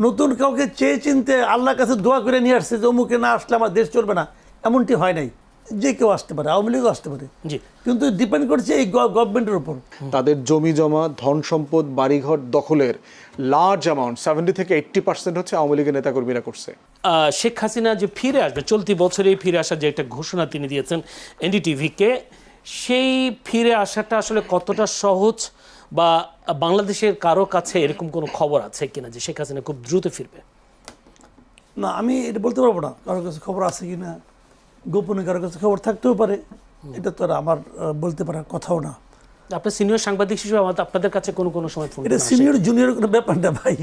নতুন কাউকে চেয়ে চিনতে আল্লাহর কাছে দোয়া করে নিয়ে আসছে যে অমুকে না আসলে আমার দেশ চলবে না, এমনটি হয় নাই। যে কেউ আসতে পারে, আওয়ামী লীগও আসতে পারে, কিন্তু ডিপেন্ড করছে এই গভর্নমেন্টের উপর। তাদের জমি জমা, ধন সম্পদ, বাড়িঘর দখলের লার্জ অ্যামাউন্ট 70 থেকে 80% হচ্ছে আওয়ামী লীগের নেতাকর্মীরা করছে। শেখ হাসিনা যে ফিরে আসবে, চলতি বছরেই ফিরে আসার যে একটা ঘোষণা তিনি দিয়েছেন এনডিটিভিকে, সেই ফিরে আসাটা আসলে কতটা সহজ, বা বাংলাদেশের কারো কাছে এরকম কোনো খবর আছে কিনা যে শেখ হাসিনা খুব দ্রুত ফিরবে? না, আমি এটা বলতে পারবো না কারোর কাছে খবর আছে কি না, গোপনে কারোর কাছে খবর থাকতেও পারে, এটা তো আর আমার বলতে পারার কথাও না। আপনার সিনিয়র সাংবাদিক হিসেবে আপনাদের কাছে কোনো সময় ফোন? এটা সিনিয়র জুনিয়র কোনো ব্যাপার না ভাই,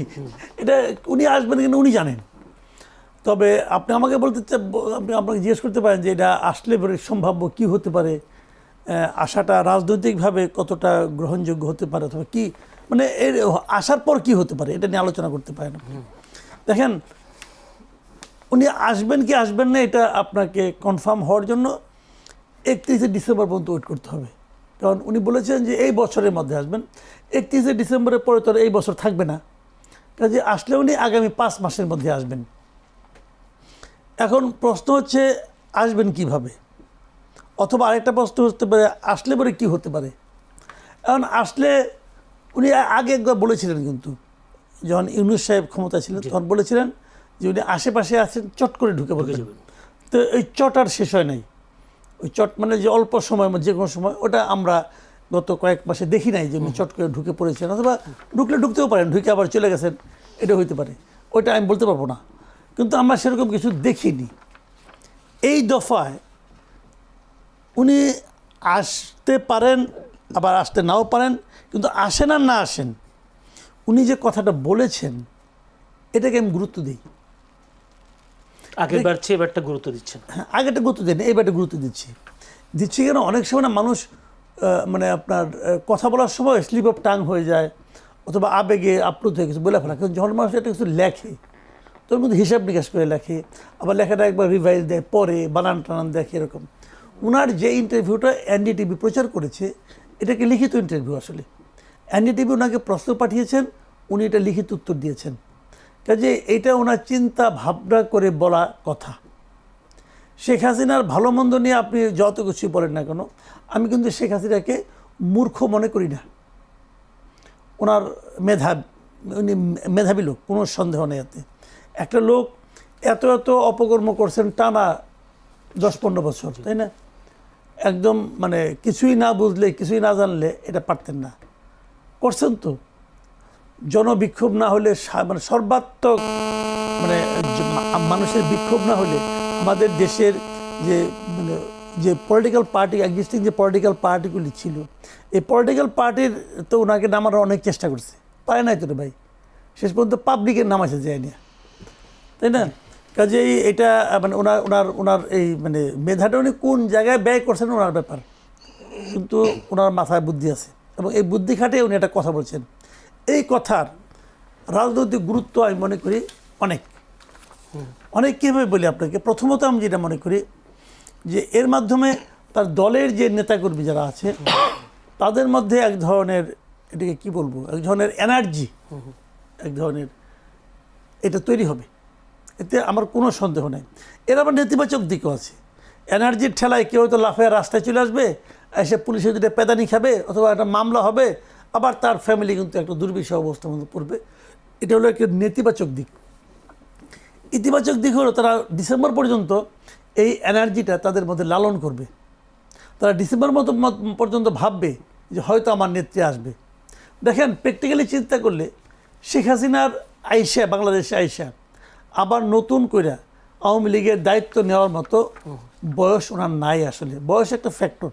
এটা উনি আসবেন কিনা উনি জানেন। তবে আপনি আমাকে বলতে আপনি আপনাকে জিজ্ঞেস করতে পারেন যে এটা আসলে সম্ভাব্য কী হতে পারে, আশাটা রাজনৈতিকভাবে কতটা গ্রহণযোগ্য হতে পারে, অথবা কি মানে এর আসার পর কি হতে পারে, এটা নিয়ে আলোচনা করতে পারেন। দেখেন, উনি আসবেন কি আসবেন না এটা আপনাকে কনফার্ম হওয়ার জন্য 31শে ডিসেম্বর পর্যন্ত ওয়েট করতে হবে। কারণ উনি বলেছেন যে এই বছরের মধ্যে আসবেন, 31শে ডিসেম্বরের পরে তো এই বছর থাকবে না, কাজে আসলে উনি আগামী 5 মাসের মধ্যে আসবেন। এখন প্রশ্ন হচ্ছে আসবেন কিভাবে, অথবা আরেকটা প্রশ্ন হতে পারে আসলে পরে কী হতে পারে। এখন আসলে উনি আগে একবার বলেছিলেন, কিন্তু যখন ইউনূস সাহেব ক্ষমতা ছিলেন তখন বলেছিলেন যে উনি আশেপাশে আছেন, চট করে ঢুকে পড়বেন। তো এই চট আর শেষ হয় নাই। ওই চট মানে যে অল্প সময়, যে কোনো সময়, ওটা আমরা গত কয়েক মাসে দেখি নাই যে উনি চট করে ঢুকে পড়েছেন, অথবা ঢুকতেও পারেন, ঢুকে আবার চলে গেছেন, এটা হইতে পারে, ওইটা আমি বলতে পারবো না। কিন্তু আমরা সেরকম কিছু দেখিনি। এই দফায় উনি আসতে পারেন, আবার আসতে নাও পারেন, কিন্তু আসেন আর না আসেন, উনি যে কথাটা বলেছেন এটাকে আমি গুরুত্ব দিই। আগেরবার চেয়ে এবারটা গুরুত্ব দিচ্ছেন? হ্যাঁ, আগেটা গুরুত্ব দিই না, এইবারটা গুরুত্ব দিচ্ছি কেন, অনেক সময় না মানুষ মানে আপনার কথা বলার সময় স্লিপ অফ টাং হয়ে যায়, অথবা আবেগে আপ্লুত হয়ে কিছু বলে ফেলা। কিন্তু যখন মানুষ একটা কিছু লেখে, তোর মধ্যে হিসাব নিকাশ করে লেখে, আবার লেখাটা একবার রিভাইজ দেয়, পরে বানান টানান দেখে, এরকম। ওনার যে ইন্টারভিউটা এনডিটিভি প্রচার করেছে, এটাকে লিখিত ইন্টারভিউ। আসলে এনডিটিভি ওনাকে প্রশ্ন পাঠিয়েছেন, উনি এটা লিখিত উত্তর দিয়েছেন। কাজে এটা ওনার চিন্তা ভাবনা করে বলা কথা। শেখ হাসিনার ভালো মন্দ নিয়ে আপনি যত কিছুই বলেন না কেন, আমি কিন্তু শেখ হাসিনাকে মূর্খ মনে করি না। ওনার উনি মেধাবী লোক, কোনো সন্দেহ নেই এতে। একটা লোক এত অপকর্ম করছেন টানা 10-15 বছর, তাই না? একদম মানে কিছুই না বুঝলে, কিছুই না জানলে এটা পারতেন না, করছেন তো। জনবিক্ষোভ না হলে, মানে সর্বাত্মক মানে মানুষের বিক্ষোভ না হলে আমাদের দেশের যে পলিটিক্যাল পার্টি, এক্সিস্টিং যে পলিটিক্যাল পার্টিগুলি ছিল, এই পলিটিক্যাল পার্টির তো ওনাকে নামানোর অনেক চেষ্টা করছে, পারে নাই তো ভাই, শেষ পর্যন্ত পাবলিকের নামাইছে যায়নি, তাই না? কাজেই এটা মানে ওনার এই মানে মেধাটা উনি কোন জায়গায় ব্যয় করছেন ওনার ব্যাপার, কিন্তু ওনার মাথায় বুদ্ধি আছে, এবং এই বুদ্ধি খাটে উনি একটা কথা বলছেন। এই কথার রাজনৈতিক গুরুত্ব আমি মনে করি অনেক কীভাবে বলি আপনাকে। প্রথমত আমি যেটা মনে করি যে এর মাধ্যমে তার দলের যে নেতাকর্মী যারা আছে তাদের মধ্যে এক ধরনের, এটাকে কি বলবো, এক ধরনের এনার্জি, এক ধরনের এটা তৈরি হবে, এতে আমার কোনো সন্দেহ নেই। এর আবার নেতিবাচক দিকও আছে। এনার্জির ঠেলায় কেউ হয়তো লাফায় রাস্তায় চলে আসবে, এসে পুলিশের দুটো পেদানি খাবে, অথবা একটা মামলা হবে, আবার তার ফ্যামিলি কিন্তু একটা দুর্বিষহ অবস্থার মধ্যে পড়বে। এটা হলো একটা নেতিবাচক দিক। ইতিবাচক দিক হলো তারা ডিসেম্বর পর্যন্ত এই এনার্জিটা তাদের মধ্যে লালন করবে। তারা ডিসেম্বর পর্যন্ত ভাববে যে হয়তো আমার নেত্রী আসবে। দেখেন, প্র্যাকটিক্যালি চিন্তা করলে শেখ হাসিনার বাংলাদেশে আইসা আবার নতুন করে আওয়ামী লীগের দায়িত্ব নেওয়ার মতো বয়স ওনার নাই। আসলে বয়স একটা ফ্যাক্টর,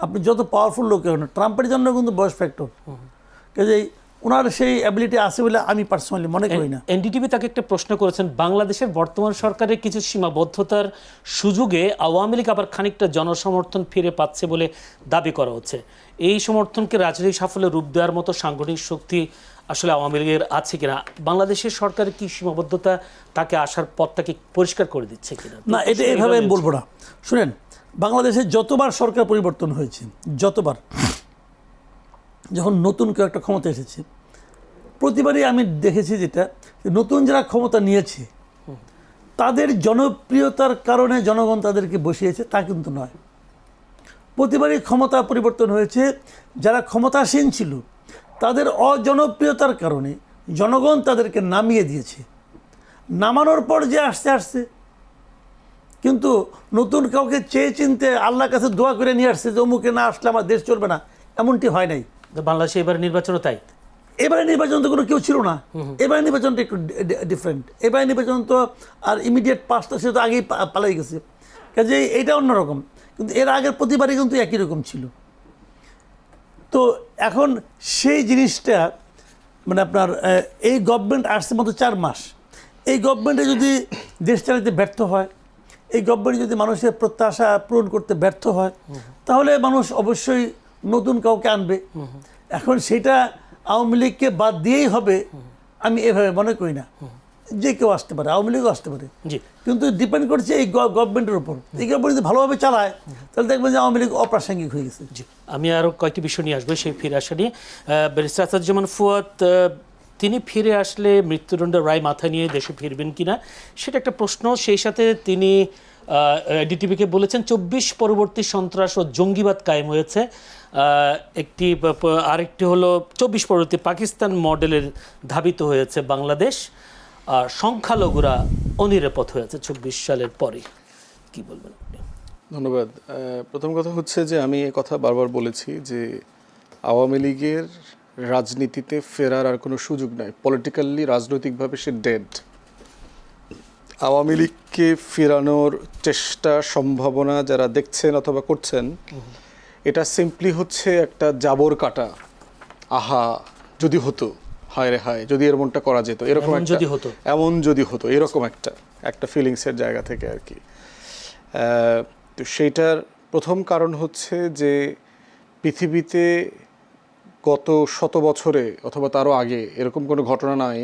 আপনি যত পাওয়ারফুল লোক হন, ট্রাম্পের জন্য কিন্তু বয়স ফ্যাক্টর। কাজেই ওনার সেই অ্যাবিলিটি আছে বলে আমি পার্সোনালি মনে করি না। এনডিটিভি তাকে একটা প্রশ্ন করেছেন, বাংলাদেশের বর্তমান সরকারের কিছু সীমাবদ্ধতার সুযোগে আওয়ামী লীগ আবার খানিকটা জনসমর্থন ফিরে পাচ্ছে বলে দাবি করা হচ্ছে। এই সমর্থনকে রাজনৈতিক সাফল্যে রূপ দেওয়ার মতো সাংগঠনিক শক্তি আসলে আওয়ামী লীগের আছে কিনা? বাংলাদেশের সরকারের কি সীমাবদ্ধতা তাকে আসার পথটাকে পরিষ্কার করে দিচ্ছে কিনা? না, এটা এভাবে আমি বলবো না। শুনেন, বাংলাদেশে যতবার সরকার পরিবর্তন হয়েছে, যতবার যখন নতুন কেউ একটা ক্ষমতা এসেছে, প্রতিবারই আমি দেখেছি যেটা যে নতুন যারা ক্ষমতা নিয়েছে তাদের জনপ্রিয়তার কারণে জনগণ তাদেরকে বসিয়েছে তা কিন্তু নয়। প্রতিবারই ক্ষমতা পরিবর্তন হয়েছে, যারা ক্ষমতাসীন ছিল তাদের অজনপ্রিয়তার কারণে জনগণ তাদেরকে নামিয়ে দিয়েছে। নামানোর পর যে আসছে কিন্তু নতুন কাউকে চেয়ে চিনতে আল্লাহর কাছে দোয়া করে নিয়ে আসছে যে অমুকে না আসলে আমার দেশ চলবে না, এমনটি হয় নাই। বাংলাদেশে এবার নির্বাচনও তাই। এবারে নির্বাচন তো কোনো কেউ ছিল না, এবারে নির্বাচনটা একটু ডিফারেন্ট। এবারে নির্বাচন তো আর ইমিডিয়েট পাসটা সে তো আগেই পালাই গেছে, কাজে এইটা অন্যরকম। কিন্তু এর আগের প্রতিবারই কিন্তু একই রকম ছিল। তো এখন সেই জিনিসটা মানে আপনার এই গভর্নমেন্ট আসছে মতো 4 মাস, এই গভর্নমেন্টে যদি দেশ চালাতে ব্যর্থ হয়, এই গভর্নমেন্ট যদি মানুষের প্রত্যাশা পূরণ করতে ব্যর্থ হয়, তাহলে মানুষ অবশ্যই নতুন কাউকে আনবে। এখন সেটা আওয়ামী লীগকে বাদ দিয়েই হবে আমি এভাবে মনে করি না। যে কেউ আসতে পারে, আওয়ামী লীগও আসতে পারে, কিন্তু ডিপেন্ড করছে এই গভর্নমেন্টের উপর। এই গভর্নমেন্ট যদি ভালোভাবে চালায় তাহলে দেখবেন যে আওয়ামী লীগ অপ্রাসঙ্গিক হয়ে গেছে। জি, আমি আরও কয়েকটি বিষয় নিয়ে আসবো সেই ফিরে আসা নিয়ে। ব্যারিস্টার আসাদুজ্জামান ফুয়াদ, তিনি ফিরে আসলে মৃত্যুদণ্ডের রায় মাথায় নিয়ে দেশে ফিরবেন কিনা সেটা একটা প্রশ্ন। সেই সাথে তিনি ডিটিভিকে বলেছেন 24 পরবর্তী সন্ত্রাস ও জঙ্গিবাদ কায়েম হয়েছে। আরেকটি হলো 24 পরবর্তী পাকিস্তান মডেলের ধাবিত হয়েছে বাংলাদেশ, আর সংখ্যালঘুরা অনিরাপদ হয়েছে 24 সালের পরে। কি বলবেন আপনি? ধন্যবাদ। প্রথম কথা হচ্ছে যে আমি এ কথা বারবার বলেছি যে আওয়ামী লীগের রাজনীতিতে ফেরার আর কোনো সুযোগ নাই। পলিটিক্যালি, রাজনৈতিকভাবে সে ডেড। আওয়ামী লীগকে ফেরানোর চেষ্টা, সম্ভাবনা যারা দেখছেন অথবা করছেন, এটা সিম্পলি হচ্ছে একটা জাবর কাটা। আহা যদি হতো, হায় রে হায় যদি এমনটা করা যেত, এরকম এমন যদি হতো এরকম একটা ফিলিংসের জায়গা থেকে আর কি। তো সেইটার প্রথম কারণ হচ্ছে যে পৃথিবীতে গত 100 বছরে অথবা তারও আগে এরকম কোনো ঘটনা নাই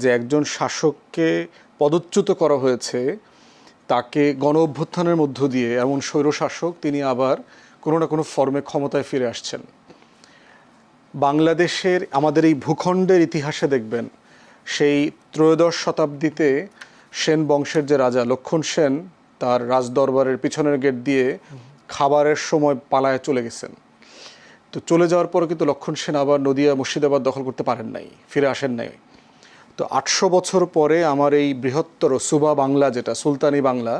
যে একজন শাসককে পদচ্যুত করা হয়েছে, তাকে গণ অভ্যুত্থানের মধ্য দিয়ে এমন স্বৈরশাসক তিনি আবার কোনো না কোনো ফর্মে ক্ষমতায় ফিরে আসছেন। বাংলাদেশের আমাদের এই ভূখণ্ডের ইতিহাসে দেখবেন সেই ত্রয়োদশ শতাব্দীতে সেন বংশের যে রাজা লক্ষণ সেন তার রাজদরবারের পিছনের গেট দিয়ে খাবারের সময় পালায় চলে গেছেন। তো চলে যাওয়ার পরে কিন্তু লক্ষণ সেন আবার নদিয়া মুর্শিদাবাদ দখল করতে পারেন নাই, ফিরে আসেন নাই। তো 800 বছর পরে আমার এই বৃহত্তর সুবা বাংলা, যেটা সুলতানি বাংলা,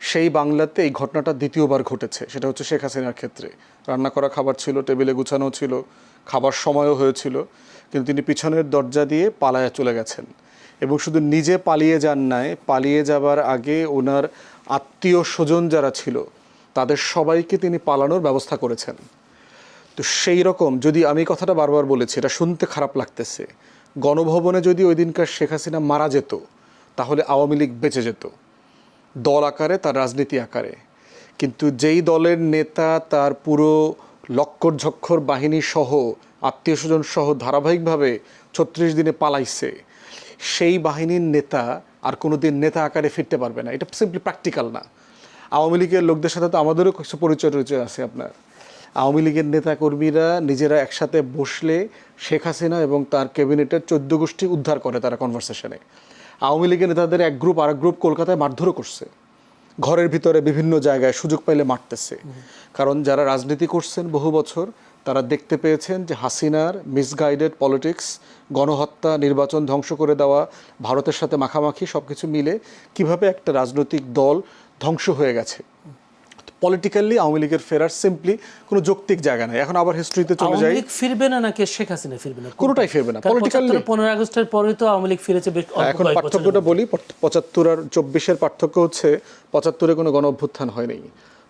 সেই বাংলাতে এই ঘটনাটা দ্বিতীয়বার ঘটেছে। সেটা হচ্ছে শেখ হাসিনার ক্ষেত্রে। রান্না করা খাবার ছিল, টেবিলে গুছানো ছিল, খাবার সময়ও হয়েছিল, কিন্তু তিনি পিছনের দরজা দিয়ে পালায়া চলে গেছেন। এবং শুধু নিজে পালিয়ে যান নাই, পালিয়ে যাবার আগে ওনার আত্মীয় স্বজন যারা ছিল তাদের সবাইকে তিনি পালানোর ব্যবস্থা করেছেন। তো সেই রকম যদি আমি কথাটা বারবার বলেছি, এটা শুনতে খারাপ লাগতেছে, গণভবনে যদি ওই দিনকার শেখ হাসিনা মারা যেত তাহলে আওয়ামী লীগ বেঁচে যেত, দল আকারে, তার রাজনীতি আকারে। কিন্তু যেই দলের নেতা তার পুরো লক্কর ঝক্কর বাহিনী সহ, আত্মীয় স্বজন সহ ধারাবাহিকভাবে 36 দিনে পালাইছে, সেই বাহিনীর নেতা আর কোনো দিন নেতা আকারে ফিরতে পারবে না। এটা সিম্পলি প্র্যাকটিক্যাল না। আওয়ামী লীগের লোকদের সাথে তো আমাদেরও কিছু পরিচয় আছে। আপনার আওয়ামী লীগের নেতাকর্মীরা নিজেরা একসাথে বসলে শেখ হাসিনা এবং তার ক্যাবিনেটের 14 গোষ্ঠী উদ্ধার করে তারা কনভারসেশনে। আওয়ামী লীগের নেতাদের এক গ্রুপ আরেক গ্রুপ কলকাতায় মারধরও করছে, ঘরের ভিতরে বিভিন্ন জায়গায় সুযোগ পাইলে মারতেছে। কারণ যারা রাজনীতি করছেন বহু বছর তারা দেখতে পেয়েছেন যে হাসিনার মিসগাইডেড পলিটিক্স, গণহত্যা, নির্বাচন ধ্বংস করে দেওয়া, ভারতের সাথে মাখামাখি সব কিছু মিলে কিভাবে একটা রাজনৈতিক দল ধ্বংস হয়ে গেছে। পলিটিক্যালি আওয়ামী লীগের ফেরার সিম্পলি কোনো যৌক্তিক জায়গা নাই। এখন আবার হিস্ট্রিতে চলে যাই, আওয়ামী লীগ ফিরবে না নাকি শেখ হাসিনা ফিরবে না? কোনোটাই ফিরবে না। পলিটিক্যালি 15 আগস্টের পরে তো আওয়ামী লীগ ফিরেছে। এখন পার্থক্যটা বলি, 75 আর 24-এর পার্থক্য হচ্ছে 75-এ কোনো গণ অভ্যুত্থান হয়নি,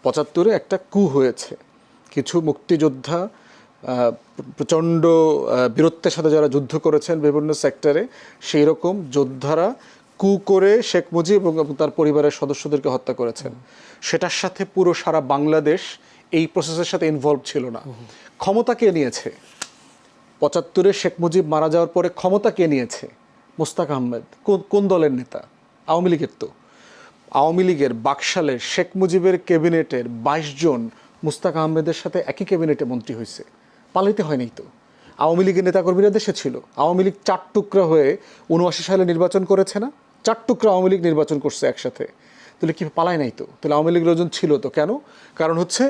75-এ একটা কু হয়েছে। কিছু মুক্তিযোদ্ধা প্রচণ্ড বীরত্বের সাথে যারা যুদ্ধ করেছেন বিভিন্ন সেক্টরে, সেই রকম যোদ্ধারা কু করে শেখ মুজিব এবং তার পরিবারের সদস্যদেরকে হত্যা করেছেন। সেটার সাথে পুরো সারা বাংলাদেশ এই প্রসেসের সাথে ইনভলভ ছিল না। ক্ষমতা কে নিয়েছে? 75-এ শেখ মুজিব মারা যাওয়ার পরে ক্ষমতা কে নিয়েছে? মোস্তাক আহমেদ। কোন দলের নেতা? আওয়ামী লীগের। তো আওয়ামী লীগের বাকশালের শেখ মুজিবের ক্যাবিনেটের 22 জন মোস্তাক আহমেদের সাথে একই ক্যাবিনেটে মন্ত্রী হয়েছে, পালাইতে হয়নি। তো আওয়ামী লীগের নেতাকর্মীরা দেশে ছিল। আওয়ামী লীগ 4 টুকরা হয়ে 79 সালে নির্বাচন করেছে না, 4 টুকরা আওয়ামী লীগ নির্বাচন করছে একসাথে। তাহলে কি পালায় নাই তো? তাহলে আওয়ামী লীগের ওজন ছিল তো কেন? কারণ হচ্ছে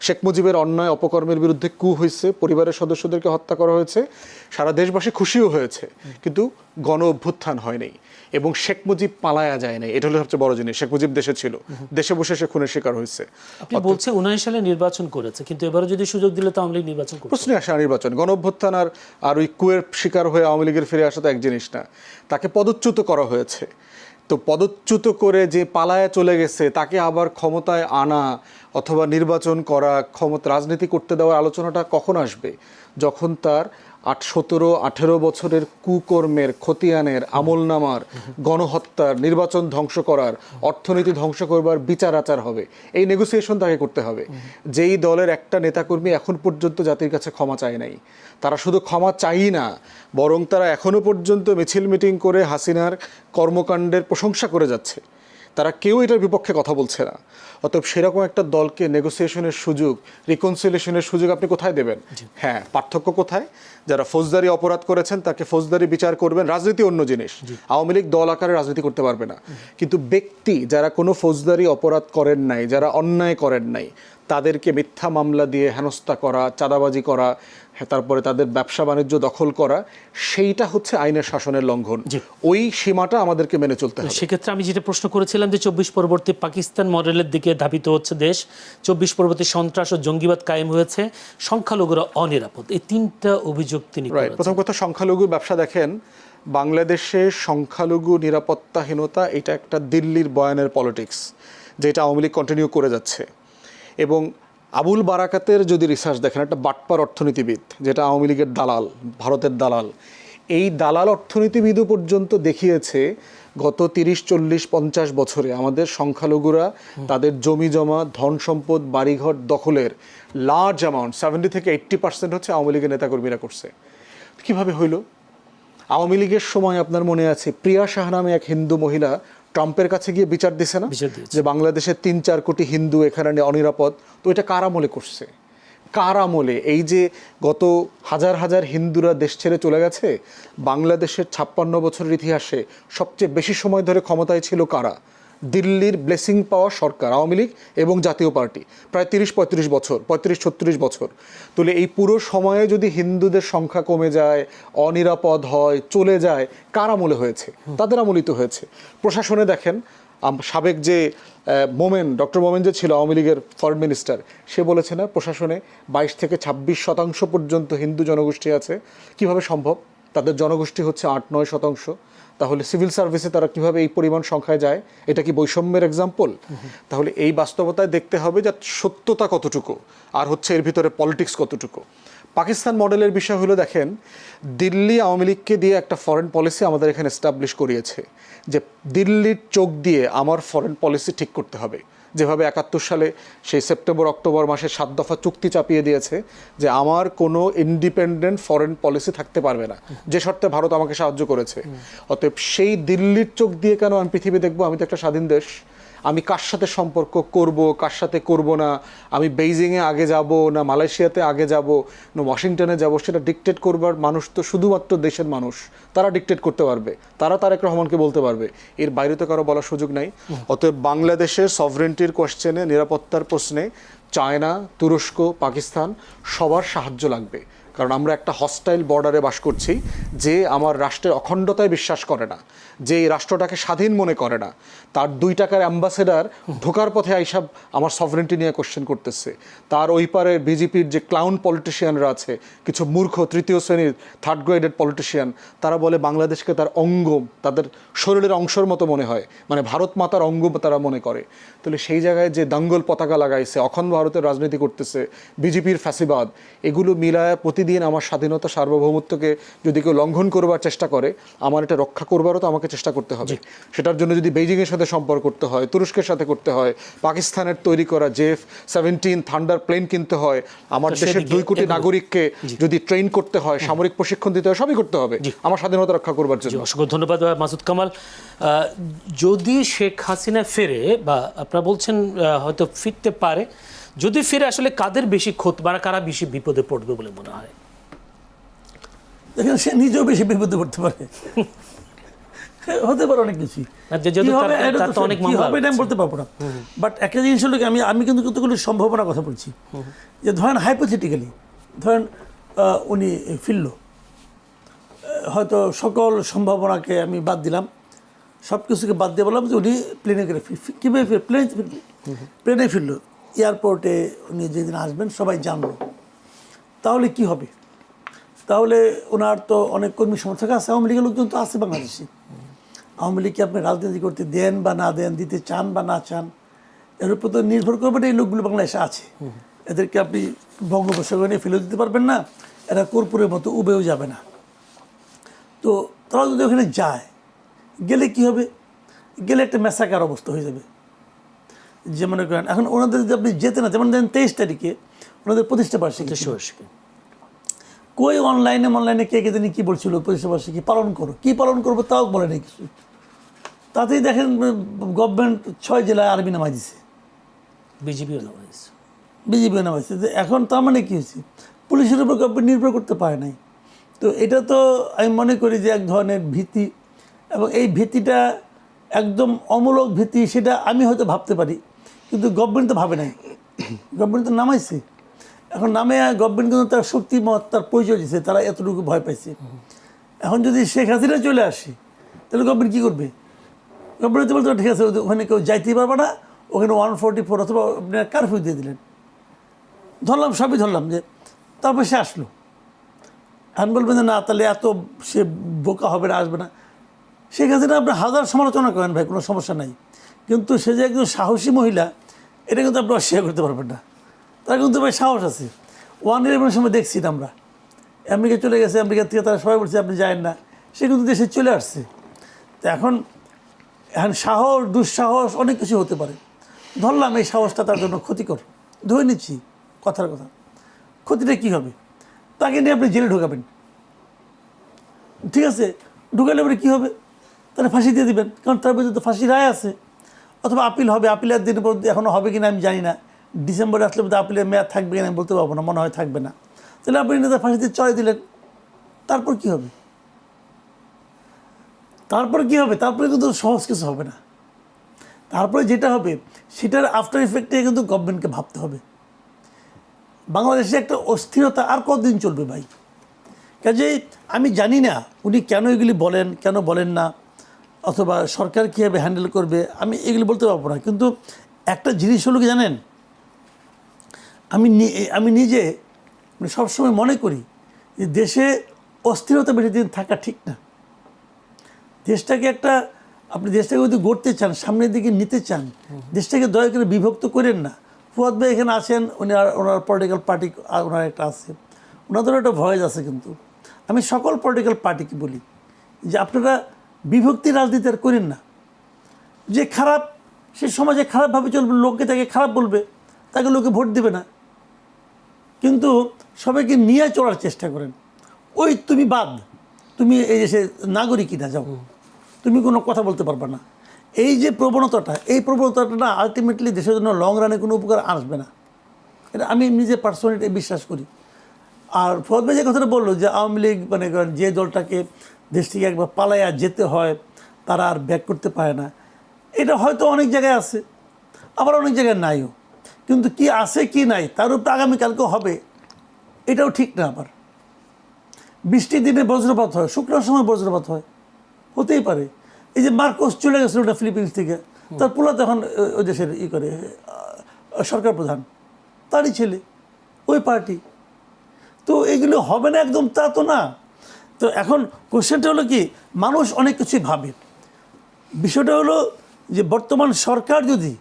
শেখ মুজিবের অন্যায় অপকর্মের বিরুদ্ধে কু হয়েছে, পরিবারের সদস্যদেরকে হত্যা করা হয়েছে, সারা দেশবাসী খুশিও হয়েছে, কিন্তু গণ অভ্যুত্থান হয় নাই এবং শেখ মুজিব পালায়া যায় নাই। এটা হলো সবচেয়ে বড় জিনিস। শেখ মুজিব দেশে ছিল, দেশে বসে সে খুনের শিকার হয়েছে। আপনি বলছে 79 সালে নির্বাচন করেছে, কিন্তু এবারে যদি সুযোগ দিলে তো আওয়ামী লীগ নির্বাচন করবে। প্রশ্নে আসে নির্বাচন, গণ অভ্যুত্থান আর ওই কুয়ের শিকার হয়ে আওয়ামী লীগের ফিরে আসা তো এক জিনিস না। তাকে পদচ্যুত করা হয়েছে, তো পদচ্যুত করে যে পালায়া চলে গেছে তাকে আবার ক্ষমতায় আনা অথবা নির্বাচন করা, ক্ষমতা রাজনীতি করতে দেওয়ার আলোচনাটা কখন আসবে? যখন তার 17-18 বছরের কুকর্মের, খতিয়ানের, আমলনামার, গণহত্যার, নির্বাচন ধ্বংস করার, অর্থনীতি ধ্বংস করবার বিচার আচার হবে। এই নেগোসিয়েশন তাকে করতে হবে। যেই দলের একটা নেতাকর্মী এখন পর্যন্ত জাতির কাছে ক্ষমা চায় নাই, তারা শুধু ক্ষমা চাই না, বরং তারা এখনো পর্যন্ত মিছিল মিটিং করে হাসিনার কর্মকাণ্ডের প্রশংসা করে যাচ্ছে। তারা কেউ এটার বিপক্ষে কথা বলছে না। অতএব সেরকম একটা দলকে নেগোসিয়েশনের সুযোগ, রিকনসিলিয়েশনের সুযোগ আপনি কোথায় দেবেন? হ্যাঁ, পার্থক্য কোথায়? যারা ফৌজদারি অপরাধ করেছেন তাকে ফৌজদারি বিচার করবেন, রাজনীতি অন্য জিনিস। আওয়ামী লীগ দল আকারে রাজনীতি করতে পারবে না, কিন্তু ব্যক্তি যারা কোনো ফৌজদারি অপরাধ করেন নাই, যারা অন্যায় করেন নাই, তাদেরকে মিথ্যা মামলা দিয়ে হেনস্থা করা, চাঁদাবাজি করা, তারপরে তাদের ব্যবসা বাণিজ্য দখল করা, সেইটা হচ্ছে আইনের শাসনের লঙ্ঘন। ওই সীমাটা আমাদেরকে মেনে চলতে হবে। সেক্ষেত্রে আমি যেটা প্রশ্ন করেছিলাম যে 24 পরবর্তী পাকিস্তান মডেলের দিকে ধাবিত হচ্ছে দেশ, 24 পরবর্তী সন্ত্রাস ও জঙ্গিবাদ কায়েম হয়েছে, সংখ্যালঘুরা অনিরাপদ, এই 3টা অভিযোগ তিনি করেছেন। প্রথম কথা, সংখ্যালঘুর ব্যবসা দেখেন, বাংলাদেশে সংখ্যালঘু নিরাপত্তাহীনতা এটা একটা দিল্লির বয়ানের পলিটিক্স, যেটা আওয়ামী লীগ কন্টিনিউ করে যাচ্ছে। এবং আবুল বারাকাতের যদি রিসার্চ দেখেন, একটা বাটপার অর্থনীতিবিদ, যেটা আওয়ামী লীগের দালাল, ভারতের দালাল, এই দালাল অর্থনীতিবিদও পর্যন্ত দেখিয়েছে গত 30, 40, 50 বছরে আমাদের সংখ্যালঘুরা তাদের জমি জমা, ধন সম্পদ, বাড়িঘর দখলের লার্জ অ্যামাউন্ট 70 থেকে 80% হচ্ছে আওয়ামী লীগের নেতাকর্মীরা করছে। কিভাবে হইল? আওয়ামী লীগের সময় আপনার মনে আছে প্রিয়া শাহ নামে এক হিন্দু মহিলা ট্রাম্পের কাছে গিয়ে বিচার দিছে না, যে বাংলাদেশের 3-4 কোটি হিন্দু এখানে অনিরাপদ। তো এটা কার আমলে করছে? কার আমলে? এই যে গত হাজার হাজার হিন্দুরা দেশ ছেড়ে চলে গেছে, বাংলাদেশের 56 বছরের ইতিহাসে সবচেয়ে বেশি সময় ধরে ক্ষমতায় ছিল কারা? দিল্লির ব্লেসিং পাওয়া সরকার, আওয়ামী লীগ এবং জাতীয় পার্টি, প্রায় 30-35 বছর, 35-36 বছর। তাহলে এই পুরো সময়ে যদি হিন্দুদের সংখ্যা কমে যায়, অনিরাপদ হয়, চলে যায়, কার আমলে হয়েছে? তাদের আমলিত হয়েছে। প্রশাসনে দেখেন, সাবেক যে ডক্টর মোমেন যে ছিল আওয়ামী লীগের ফরেন মিনিস্টার, সে বলেছে না প্রশাসনে 22 থেকে 26% পর্যন্ত হিন্দু জনগোষ্ঠী আছে। কিভাবে সম্ভব? তাদের জনগোষ্ঠী হচ্ছে 8-9%। তাহলে সিভিল সার্ভিসে তারা কিভাবে এই পরিমাণ সংখ্যায় যায়? এটা কি বৈষম্যের এক্সাম্পল? তাহলে এই বাস্তবতায় দেখতে হবে যে সত্যতা কতটুকু আর হচ্ছে এর ভিতরে পলিটিক্স কতটুকু। পাকিস্তান মডেলের বিষয় হলো, দেখেন, দিল্লি আওয়ামী লীগকে দিয়ে একটা ফরেন পলিসি আমাদের এখানে এস্টাবলিশ করিয়েছে যে দিল্লির চোখ দিয়ে আমার ফরেন পলিসি ঠিক করতে হবে। যেভাবে 71 সালে সেই সেপ্টেম্বর-অক্টোবর মাসে 7 দফা চুক্তি চাপিয়ে দিয়েছে যে আমার কোনো ইন্ডিপেন্ডেন্ট ফরেন পলিসি থাকতে পারবে না, যে শর্তে ভারত আমাকে সাহায্য করেছে। অতএব সেই দিল্লির চোখ দিয়ে কেন আমি পৃথিবী দেখবো? আমি তো একটা স্বাধীন দেশ। আমি কার সাথে সম্পর্ক করব, কার সাথে করব না, আমি বেইজিংয়ে আগে যাব না মালয়েশিয়াতে আগে যাব না ওয়াশিংটনে যাব, সেটা ডিকটেট করবার মানুষ তো শুধুমাত্র দেশের মানুষ। তারা ডিকটেট করতে পারবে, তারা তারেক রহমানকে বলতে পারবে, এর বাইরে তো কারো বলার সুযোগ নাই। অতএব বাংলাদেশের সভরেন্টির কোয়েশ্চেনে, নিরাপত্তার প্রশ্নে চায়না, তুরস্ক, পাকিস্তান সবার সাহায্য লাগবে। কারণ আমরা একটা হস্টাইল বর্ডারে বাস করছি, যে আমার রাষ্ট্রের অখণ্ডতায় বিশ্বাস করে না, যে এই রাষ্ট্রটাকে স্বাধীন মনে করে না, তার 2 টাকার অ্যাম্বাসেডার ঢোকার পথে আইসব আমার সভরেন্টি নিয়ে কোশ্চেন করতেছে। তার ওই পারে বিজেপির যে ক্লাউন পলিটিশিয়ানরা আছে, কিছু মূর্খ 3য় শ্রেণীর 3rd গ্রেডেড পলিটিশিয়ান, তারা বলে বাংলাদেশকে তার অঙ্গ, তাদের শরীরের অংশের মতো মনে হয়, মানে ভারত মাতার অঙ্গ তারা মনে করে। তাহলে সেই জায়গায় যে দাঙ্গল পতাকা লাগাইছে, অখণ্ড ভারতের রাজনীতি করতেছে, বিজেপির ফ্যাসিবাদ, এগুলো মিলায় প্রতিদিন আমার স্বাধীনতা, সার্বভৌমত্বকে যদি কেউ লঙ্ঘন করবার চেষ্টা করে, আমার এটা রক্ষা করবারও তো আমাকে চেষ্টা করতে হবে। সেটার জন্য যদি বেইজিংয়ের সাথে সম্পর্ক করতে হয়, তুরস্কের সাথে করতে হয়, পাকিস্তানের তৈরি করা J-17 থান্ডার প্লেন কিনতে হয়, আমার দেশের 2 কোটি নাগরিককে যদি ট্রেন করতে হয়, সামরিক প্রশিক্ষণ দিতে হয়, সবই করতে হবে আমার স্বাধীনতা রক্ষা করবার জন্য। অসংখ্য ধন্যবাদ মাসুদ কামাল। যদি শেখ হাসিনা ফেরে, বা আপনারা বলছেন হয়তো ফিরতে পারে, যদি ফিরে আসলে কাদের বেশি ক্ষতি বা কারা বেশি বিপদে পড়বে বলে মনে হয়? দেখেন সে নিজেও বেশি বিপদে পড়তে পারে, হতে পারে অনেক কিছুই। আর যেহেতু কি হবে তার এটা তো তো অনেক কি মামলা হবে এটা আমি বলতে পারবো না। বাট একটা জিনিস হলো কি, আমি কিন্তু কতগুলো সম্ভাবনার কথা বলছি, যে ধরেন হাইপোথেটিক্যালি ধরেন উনি ফিরল, হয়তো সকল সম্ভাবনাকে আমি বাদ দিলাম, সব কিছুকে বাদ দিয়ে বললাম যে উনি প্লেনে করে কীভাবে প্লেনে ফিরলো, এয়ারপোর্টে উনি যেদিন আসবেন সবাই জানলো, তাহলে কি হবে? তাহলে ওনার তো অনেক কর্মী সমর্থক আছে, আওয়ামী লীগের লোকজন তো আছে বাংলাদেশে। আওয়ামী লীগকে আপনি রাজনীতি করতে দেন বা না দেন, দিতে চান বা না চান, এর উপর তো নির্ভর করবে এই লোকগুলো বাংলাদেশে আছে। এদেরকে আপনি বঙ্গোপসাগরে ফেলে দিতে পারবেন না, এরা কর্পূরের মতো উবেও যাবে না। তো তারা যদি ওখানে যায়, গেলে কি হবে? গেলে একটা ম্যাসাকার অবস্থা হয়ে যাবে। যে মনে করেন এখন ওনাদের যদি আপনি যেতে না, যেমন দেন 23 তারিখে ওনাদের প্রতিষ্ঠা বার্ষিকী, কই অনলাইনে কে জানি কী বলছিল, প্রতিষ্ঠা বার্ষিকী পালন করো, কী পালন করবো তাও বলে নেই কিছু। তাতেই দেখেন গভর্নমেন্ট 6 জেলায় আর্মি নামাই দিছে, বিজেপিও নামাইছে। যে এখন তার মানে কী হয়েছে, পুলিশের উপর গভর্নমেন্ট নির্ভর করতে পারে নাই। তো এটা তো আমি মনে করি যে এক ধরনের ভীতি, এবং এই ভীতিটা একদম অমূলক ভীতি, সেটা আমি হয়তো ভাবতে পারি, কিন্তু গভর্নমেন্ট তো ভাবে নাই। গভর্নমেন্ট তো নামাইছে, এখন নামে গভর্নমেন্ট কিন্তু তার শক্তিমত, তার পরিচয় দিচ্ছে, তারা এতটুকু ভয় পাইছে। এখন যদি শেখ হাসিনা চলে আসে, তাহলে গভর্নমেন্ট কী করবে? গভর্নমেন্ট তো বলতে ঠিক আছে, ওখানে কেউ যাইতেই পারবে না, ওখানে 144 অথবা আপনার কারফিউ দিয়ে দিলেন, ধরলাম, সবই ধরলাম, যে তারপর সে আসলো। এখন বলবেন যে না, তাহলে এত সে বোকা হবে না, আসবে না। শেখ হাসিনা আপনি হাজার সমালোচনা করেন ভাই, কোনো সমস্যা নাই, কিন্তু সে যে একজন সাহসী মহিলা, এটা কিন্তু আপনি অস্বীকার করতে পারবেন না। তার কিন্তু ভাই সাহস আছে। 1/11 সময় দেখছি আমরা, আমেরিকা চলে গেছে, আমেরিকা থেকে তারা সবাই বলছে আপনি যায়েন না, সে কিন্তু দেশে চলে আসছে। তো এখন সাহস, দুঃসাহস অনেক কিছু হতে পারে। ধরলাম এই সাহসটা তার জন্য ক্ষতিকর, ধরে নিচ্ছি কথার কথা, ক্ষতিটা কী হবে? তাকে নিয়ে আপনি জেলে ঢোকাবেন, ঠিক আছে, ঢুকালে পরে কী হবে? তাহলে ফাঁসি দিয়ে দিবেন, কারণ তার বিরুদ্ধে তো ফাঁসি রায় আছে, অথবা আপিল হবে। আপিলের দিন পর এখনও হবে কিনা আমি জানি না, ডিসেম্বরে আসলে বোধহয় আপিলের মেয়াদ থাকবে কিনা আমি বলতে পারবো না, মনে হয় থাকবে না। তাহলে আপনি তার ফাঁসিতে চড়াই দিলেন, তারপর কী হবে? তারপরে কিন্তু সহজ কিছু হবে না। তারপরে যেটা হবে, সেটার আফটার ইফেক্টে কিন্তু গভর্নমেন্টকে ভাবতে হবে। বাংলাদেশে একটা অস্থিরতা আর কতদিন চলবে ভাই? কাজেই আমি জানি না উনি কেন এগুলি বলেন, কেন বলেন না, অথবা সরকার কীভাবে হ্যান্ডেল করবে, আমি এগুলি বলতে পারবো না। কিন্তু একটা জিনিস হলো কি জানেন, আমি নিজে সবসময় মনে করি যে দেশে অস্থিরতা বেশি দিন থাকা ঠিক না। দেশটাকে আপনি দেশটাকে যদি গড়তে চান, সামনের দিকে নিতে চান, দেশটাকে দয়া করে বিভক্ত করেন না। ফুয়াদ ভাই এখানে আছেন, ওনার পলিটিক্যাল পার্টি ওনার একটা আছে, ওনাদেরও একটা ভয়েস আছে। কিন্তু আমি সকল পলিটিক্যাল পার্টিকে বলি যে আপনারা বিভক্তি রাজনীতি আর করেন না। যে খারাপ, সে সমাজে খারাপভাবে চলবে, লোককে তাকে খারাপ বলবে, তাকে লোকে ভোট দেবে না। কিন্তু সবাইকে নিয়ে চলার চেষ্টা করেন। ওই তুমি বাদ, তুমি এই দেশের নাগরিকই না, যাও, তুমি কোনো কথা বলতে পারবে না। এই যে প্রবণতাটা না আলটিমেটলি দেশের জন্য লং রানে কোনো উপকার আসবে না। এটা আমি নিজে পার্সোনালি বিশ্বাস করি। আর ফুয়াদ ভাই যে কথাটা বললো যে আওয়ামী লীগ মানে যে দলটাকে দেশ থেকে একবার পালাইয়া যেতে হয়, তারা আর ব্যাক করতে পারে না, এটা হয়তো অনেক জায়গায় আছে, আবার অনেক জায়গায় নাইও। কিন্তু কি আছে কি নাই তার উপর আগামীকালকেও হবে, এটাও ঠিক না। আবার বৃষ্টির দিনে বজ্রপাত হয়, শুক্রবার সময় বজ্রপাত হয়, হতেই পারে। এই যে মার্কোস চলে গেছিল ওটা ফিলিপিন্স থেকে, তার পোলা তখন ওই দেশের করে সরকার প্রধান, তারই ছেলে, ওই পার্টি। তো এগুলো হবে না একদম, তা তো না। তো এখন কোশ্চেনটা হলো কি, মানুষ অনেক কিছুই ভাবে। বিষয়টা হলো যে বর্তমান সরকার যদি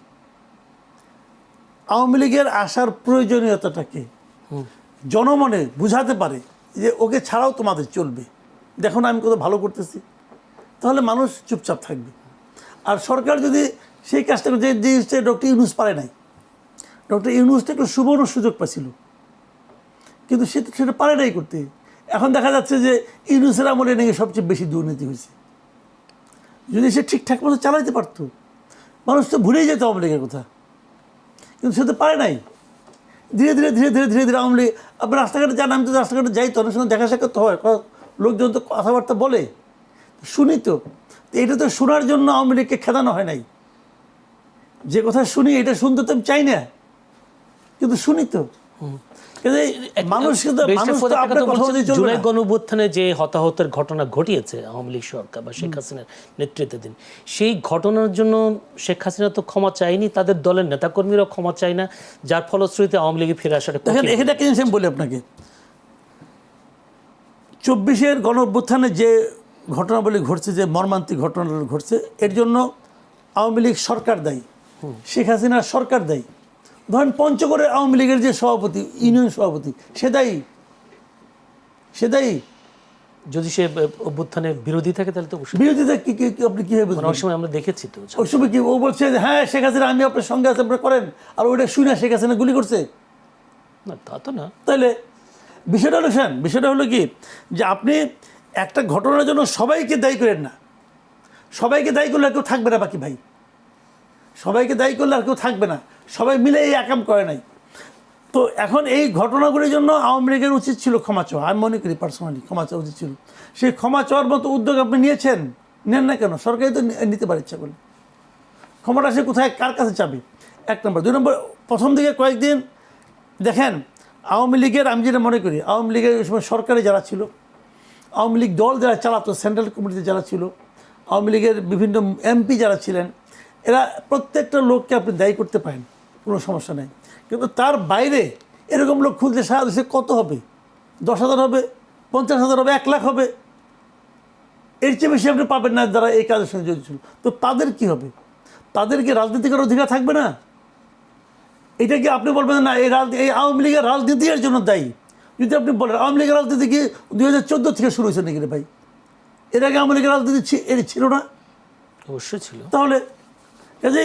আওয়ামী লীগের আসার প্রয়োজনীয়তাটাকে জনমনে বুঝাতে পারে যে ওকে ছাড়াও তোমাদের চলবে, দেখো না আমি কত ভালো করতেছি, তাহলে মানুষ চুপচাপ থাকবে। আর সরকার যদি সেই কাজটা যে জিনিসটা ডক্টর ইউনূস পারে নাই, ডক্টর ইউনূসটা একটু সুবর্ণ সুযোগ পাচ্ছিল, কিন্তু সেটা পারে নাই করতে। এখন দেখা যাচ্ছে যে ইউনূসের আমলে নাকি সবচেয়ে বেশি দুর্নীতি হয়েছে। যদি সে ঠিকঠাক মতো চালাইতে পারতো, মানুষ তো ভুলেই যেত আওয়ামী লীগের কথা, কিন্তু সে তো পারে নাই। ধীরে ধীরে আওয়ামী লীগ, আপনার রাস্তাঘাটে যান, আমি তো রাস্তাঘাটে যাই তো, অনেক সময় দেখা সাক্ষাৎ হয়, লোকজন তো কথাবার্তা বলে, শুনি তো। এটা তো শোনার জন্য আওয়ামী লীগকে খেদানো হয় নাই। যে কথা শুনি এটা শুনতে তো আমি চাই না, কিন্তু শুনি তো। মানুষ কিন্তু আপনার কথা অনুযায়ী চলবে জুলাই না। গণঅভ্যুত্থানে যে হতাহতের ঘটনা ঘটিয়েছে আওয়ামী লীগ সরকার বা শেখ হাসিনার নেতৃত্বাধীন, সেই ঘটনার জন্য শেখ হাসিনা তো ক্ষমা চায়নি, তাদের দলের নেতাকর্মীরাও ক্ষমা চায় না, যার ফলশ্রুতিতে আওয়ামী লীগে ফিরে আসাটা দেখেন, এখানে একটা জিনিস আমি বলি আপনাকে, 24-এর গণঅভ্যুত্থানে যে ঘটনাবলী ঘটছে, যে মর্মান্তিক ঘটনাগুলো ঘটছে, এর জন্য আওয়ামী লীগ সরকার দায়ী, শেখ হাসিনার সরকার দায়ী। ধরেন পঞ্চগড়ের আওয়ামী লীগের যে সভাপতি, ইউনিয়ন সভাপতি, সে দায়ী। যদি সে অভ্যুত্থানের বিরোধী থাকে তাহলে তো অবশ্যই। বিরোধিতা কি আপনি কীভাবে বুঝবেন? অনেক সময় আমরা দেখেছি তো। ওই সময় কি ও বলছে যে হ্যাঁ শেখ হাসিনা আমি আপনার সঙ্গে আছে, আপনারা করেন, আর ওইটা শুনে শেখ হাসিনা গুলি করছে? না, তা তো না। তাহলে বিষয়টা হলো কি যে আপনি একটা ঘটনার জন্য সবাইকে দায়ী করেন না। সবাইকে দায়ী করলে আর কেউ থাকবে না বাকি ভাই, সবাইকে দায়ী করলে আর কেউ থাকবে না। সবাই মিলে এই একাম করে নাই। তো এখন এই ঘটনাগুলির জন্য আওয়ামী লীগের উচিত ছিল ক্ষমা চাওয়া। আমি মনে করি পার্সোনালি ক্ষমা চাওয়া উচিত ছিল। সেই ক্ষমা চাওয়ার মতো উদ্যোগ আপনি নিয়েছেন, নেন না কেন? সরকারই তো নিতে পারে ইচ্ছা করলে। ক্ষমাটা সে কোথায়, কার কাছে চাবে? 1 নম্বর। 2 নম্বর, প্রথম দিকে কয়েকদিন দেখেন আওয়ামী লীগের, আমি যেটা মনে করি আওয়ামী লীগের ওই সময় সরকারে যারা ছিল, আওয়ামী লীগ দল যারা চালাতো, সেন্ট্রাল কমিটিতে যারা ছিল, আওয়ামী লীগের বিভিন্ন এমপি যারা ছিলেন, এরা প্রত্যেকটা লোককে আপনি দায়ী করতে পারেন, কোনো সমস্যা নেই। কিন্তু তার বাইরে এরকম লোক খুঁজলে সারা দেশে কত হবে? 10,000 হবে, 50,000 হবে, 1 লাখ হবে। এর চেয়ে বেশি আপনি পাবেন না যারা এই কাজের সঙ্গে জড়িত ছিল। তো তাদের কি হবে? তাদের কি রাজনীতি করার অধিকার থাকবে না? এটা কি আপনি বলবেন না এই আওয়ামী লীগের রাজনীতি এর জন্য দায়ী? যদি আপনি বলেন আওয়ামী লীগের রাজনীতি কি 2014 থেকে শুরু হয়েছে নাকি রে ভাই? এর আগে আওয়ামী লীগের রাজনীতি ছিল না? অবশ্যই ছিল। তাহলে কাজে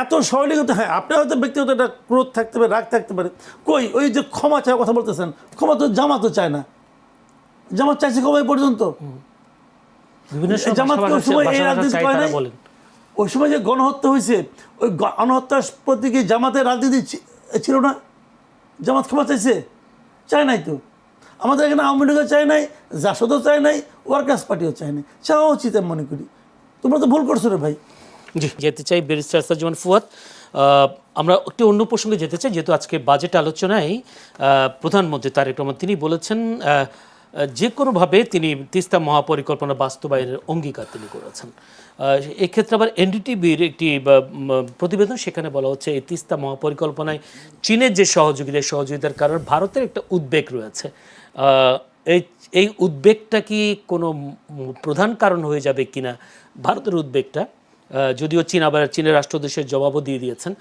এত সরলীকতা, হ্যাঁ আপনার হয়তো ব্যক্তিগত একটা ক্রোধ থাকতে পারে, রাগ থাকতে পারে। কই ওই যে ক্ষমা চাওয়ার কথা বলতেছেন, ক্ষমা তো জামাতও চায় না। জামাত চাইছে ক্ষমা পর্যন্ত। বিভিন্ন জামাত ওই সময় এই রাজনীতি করে নাই। বলেন, ওই সময় যে গণহত্যা হয়েছে, ওই গণহত্যার প্রতি কি জামাতের রাজনীতি ছিল না? জামাত ক্ষমা চাইছে? চায় নাই তো। আমাদের এখানে আওয়ামী লীগও চায় নাই, জাসদও চায় নাই, ওয়ার্কার্স পার্টিও চায় নাই। চাওয়া উচিত আমি মনে করি। তোমরা তো ভুল করছো রে ভাই। জি, যেতে চাই ব্যারিস্টার সাজ্জামান ফুয়াদ। আমরা একটি অন্য প্রসঙ্গে যেতে চাই, যেহেতু আজকে বাজেট আলোচনায় প্রধানমন্ত্রী তারেক রহমান তিনি বলেছেন যে কোনোভাবে তিনি তিস্তা মহাপরিকল্পনা বাস্তবায়নের অঙ্গীকার তিনি করেছেন। এক্ষেত্রে আবার এনডিটিভির একটি প্রতিবেদন, সেখানে বলা হচ্ছে এই তিস্তা মহাপরিকল্পনায় চীনের যে সহযোগিতার কারণে ভারতের একটা উদ্বেগ রয়েছে। এই উদ্বেগটা কি কোনো প্রধান কারণ হয়ে যাবে কিনা ভারতের উদ্বেগটা? যদিও চীনের রাষ্ট্রদূতের জবাবও দিয়ে দিয়েছেন।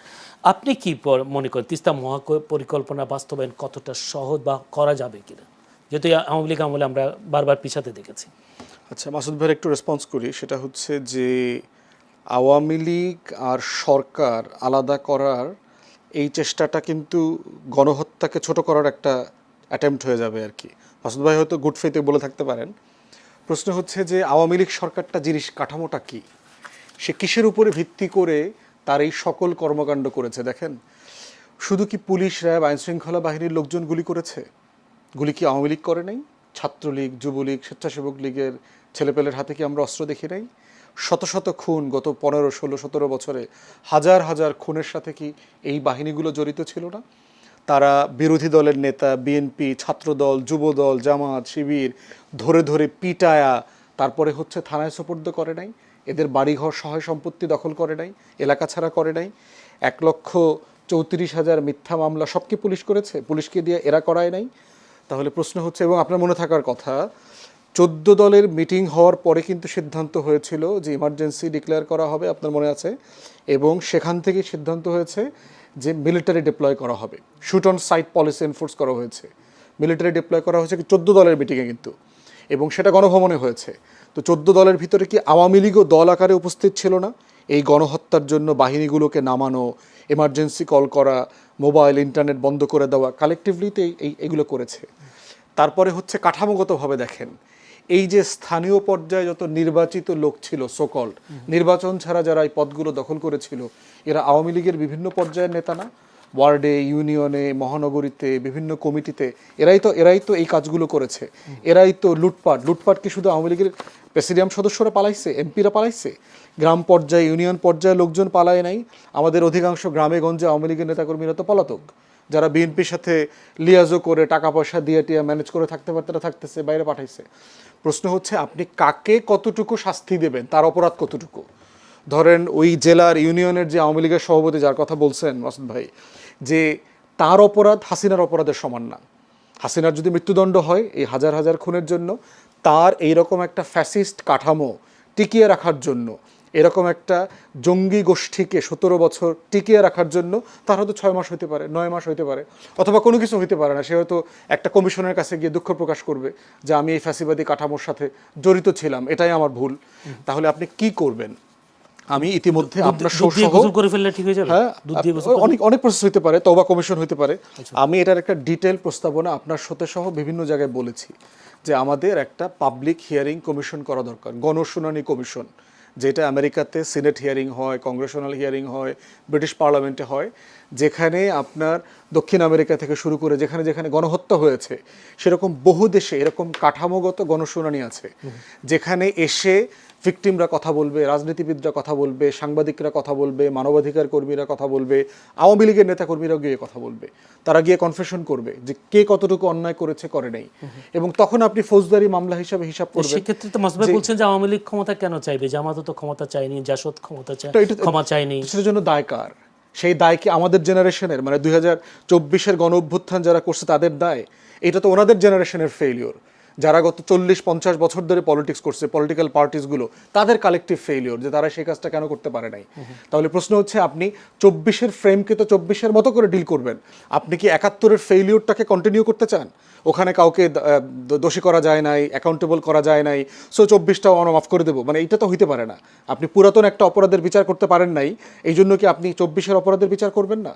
আপনি কি মনে করেন তিস্তা মহাপরিকল্পনা বাস্তবায়ন কতটা সহজ বা করা যাবে কিনা, যেহেতু আওয়ামী লীগ আমলে আমরা বারবার পিছাতে দেখেছি? আচ্ছা, মাসুদ ভাইয়ের একটু রেসপন্স করি। সেটা হচ্ছে যে আওয়ামী লীগ আর সরকার আলাদা করার এই চেষ্টাটা কিন্তু গণহত্যাকে ছোট করার একটা অ্যাটেম্প্ট হয়ে যাবে আর কি। মাসুদ ভাই হয়তো গুড ফেইথে বলে থাকতে পারেন। প্রশ্ন হচ্ছে যে আওয়ামী লীগ সরকারটা জিনিস কাঠামোটা কি, সে কিসের উপরে ভিত্তি করে তার এই সকল কর্মকাণ্ড করেছে? দেখেন, শুধু কি পুলিশ, র্যাব, আইনশৃঙ্খলা বাহিনীর লোকজন গুলি করেছে? গুলি কি আওয়ামী লীগ করে নাই? ছাত্রলীগ, যুবলীগ, স্বেচ্ছাসেবক লীগের ছেলেপেলের হাতে কি আমরা অস্ত্র দেখি নাই? শত শত খুন গত 15, 16, 17 বছরে, হাজার হাজার খুনের সাথে কি এই বাহিনীগুলো জড়িত ছিল না? তারা বিরোধী দলের নেতা, বিএনপি, ছাত্রদল, যুবদল, জামাত, শিবির ধরে ধরে পিটায়া তারপরে হচ্ছে থানায় সোপর্দ করে নাই? এদের বাড়িঘর, সহায় সম্পত্তি দখল করে নাই? এলাকা ছাড়া করে নাই? 1,34,000 মিথ্যা মামলা সব কি পুলিশ করেছে? পুলিশকে দিয়ে এরা করায় নাই? তাহলে প্রশ্ন হচ্ছে, এবং আপনার মনে থাকার কথা 14 দলের মিটিং হওয়ার পরে কিন্তু সিদ্ধান্ত হয়েছিল যে ইমার্জেন্সি ডিক্লেয়ার করা হবে, আপনার মনে আছে? এবং সেখান থেকে সিদ্ধান্ত হয়েছে যে মিলিটারি ডিপ্লয় করা হবে, shoot on sight policy enforce করা হয়েছে, মিলিটারি ডিপ্লয় করা হয়েছে 14 দলের মিটিংয়ে কিন্তু, এবং সেটা গণভবনে হয়েছে। তো 14 দলের ভিতরে কি আওয়ামী লীগও দল আকারে উপস্থিত ছিল না? এই গণহত্যার জন্য বাহিনীগুলোকে নামানো, এমার্জেন্সি কল করা, মোবাইল ইন্টারনেট বন্ধ করে দেওয়া, কালেকটিভলিতে এইগুলো করেছে। তারপরে হচ্ছে কাঠামোগতভাবে দেখেন, এই যে স্থানীয় পর্যায়ে যত নির্বাচিত লোক ছিল, সোকল্ড নির্বাচন ছাড়া যারা এই পদগুলো দখল করেছিল, এরা আওয়ামী লীগের বিভিন্ন পর্যায়ের নেতা না? ওয়ার্ডে, ইউনিয়নে, মহানগরীতে, বিভিন্ন কমিটিতে এরাই তো এই কাজগুলো করেছে। এরাই তো লুটপাট কি শুধু আওয়ামী লীগের প্রেসিডিয়াম সদস্যরা পালাইছে, এমপিরা পালাইছে? গ্রাম পর্যায়ে, ইউনিয়ন পর্যায়ে লোকজন পালায় নাই? আমাদের অধিকাংশ গ্রামে গঞ্জে আওয়ামী লীগের নেতাকর্মীরা তো পলাতক, যারা বিএনপির সাথে লিয়াজো করে টাকা পয়সা দিয়ে টিয়া ম্যানেজ করে থাকতে পারতে থাকতেছে, বাইরে পাঠাইছে। প্রশ্ন হচ্ছে আপনি কাকে কতটুকু শাস্তি দেবেন, তার অপরাধ কতটুকু? ধরেন ওই জেলার ইউনিয়নের যে আওয়ামী লীগের সভাপতি, যার কথা বলছেন মাসুদ ভাই, যে তার অপরাধ হাসিনার অপরাধের সমান না। হাসিনার যদি মৃত্যুদণ্ড হয় এই হাজার হাজার খুনের জন্য, তার এইরকম একটা ফ্যাসিস্ট কাঠামো টিকিয়ে রাখার জন্য, এরকম একটা জঙ্গি গোষ্ঠীকে 17 বছর টিকিয়ে রাখার জন্য তার হয়তো 6 মাস হইতে পারে, 9 মাস হইতে পারে, অথবা কোনো কিছু হইতে পারে না। সে হয়তো একটা কমিশনের কাছে গিয়ে দুঃখ প্রকাশ করবে যে আমি এই ফ্যাসিবাদী কাঠামোর সাথে জড়িত ছিলাম, এটাই আমার ভুল। তাহলে আপনি কি করবেন? আমি ইতিমধ্যে আপনার করে ফেললে ঠিক হয়ে যাবে। হ্যাঁ, অনেক প্রসেস হইতে পারে, তওবা কমিশন হইতে পারে। আমি এটার একটা ডিটেল প্রস্তাবনা আপনার সাথে সহ বিভিন্ন জায়গায় বলেছি যে আমাদের একটা পাবলিক হিয়ারিং কমিশন করা দরকার, গণশুনানি কমিশন, যেটা আমেরিকাতে সিনেট হিয়ারিং হয়, কংগ্রেশনাল হিয়ারিং হয়, ব্রিটিশ পার্লামেন্টে হয়, যেখানে আপনার দক্ষিণ আমেরিকা থেকে শুরু করে যেখানে যেখানে গণহত্যা হয়েছে সেরকম বহু দেশে এরকম কাঠামোগত গণশুনানি আছে, যেখানে এসে ভিকটিমরা কথা বলবে, রাজনীতিবিদরা কথা বলবে, সাংবাদিকরা কথা বলবে, মানবাধিকার কর্মীরা কথা বলবে, আওয়ামী লীগের নেতাকর্মীরাও গিয়ে কথা বলবে। তারা গিয়ে কনফেশন করবে যে কে কতটুকু অন্যায় করেছে, করে নেই, এবং তখন আপনি ফৌজদারি মামলা হিসাবে হিসাব করবেন। সেক্ষেত্রে তো মাসুদ ভাই বলছেন যে আওয়ামী লীগ ক্ষমতা কেন চাইবে? জামাতও তো ক্ষমতা চায়নি, জাসদ ক্ষমা চায়নি। সেটার জন্য দায় কার? সেই দায় কি আমাদের জেনারেশনের, মানে 2024-এর গণ অভ্যুত্থান যারা করছে তাদের দায়? এটা তো ওনাদের জেনারেশনের ফেইলিওর। যারা গত 40-50 বছর ধরে পলিটিক্স করছে, পলিটিক্যাল পার্টিসগুলো, তাদের কালেকটিভ ফেইলিওর যে তারা সেই কাজটা কেন করতে পারে নাই। তাহলে প্রশ্ন হচ্ছে আপনি 24-এর ফ্রেমকে তো 24-এর মতো করে ডিল করবেন। আপনি কি 71-এর ফেইলিওরটাকে কন্টিনিউ করতে চান? ওখানে কাউকে দোষী করা যায় নাই, অ্যাকাউন্টেবল করা যায় নাই, সো 24টাও আমরা মাফ করে দেবো, মানে এইটা তো হইতে পারে না। আপনি পুরাতন একটা অপরাধের বিচার করতে পারেন নাই, এই জন্য কি আপনি 24-এর অপরাধের বিচার করবেন না?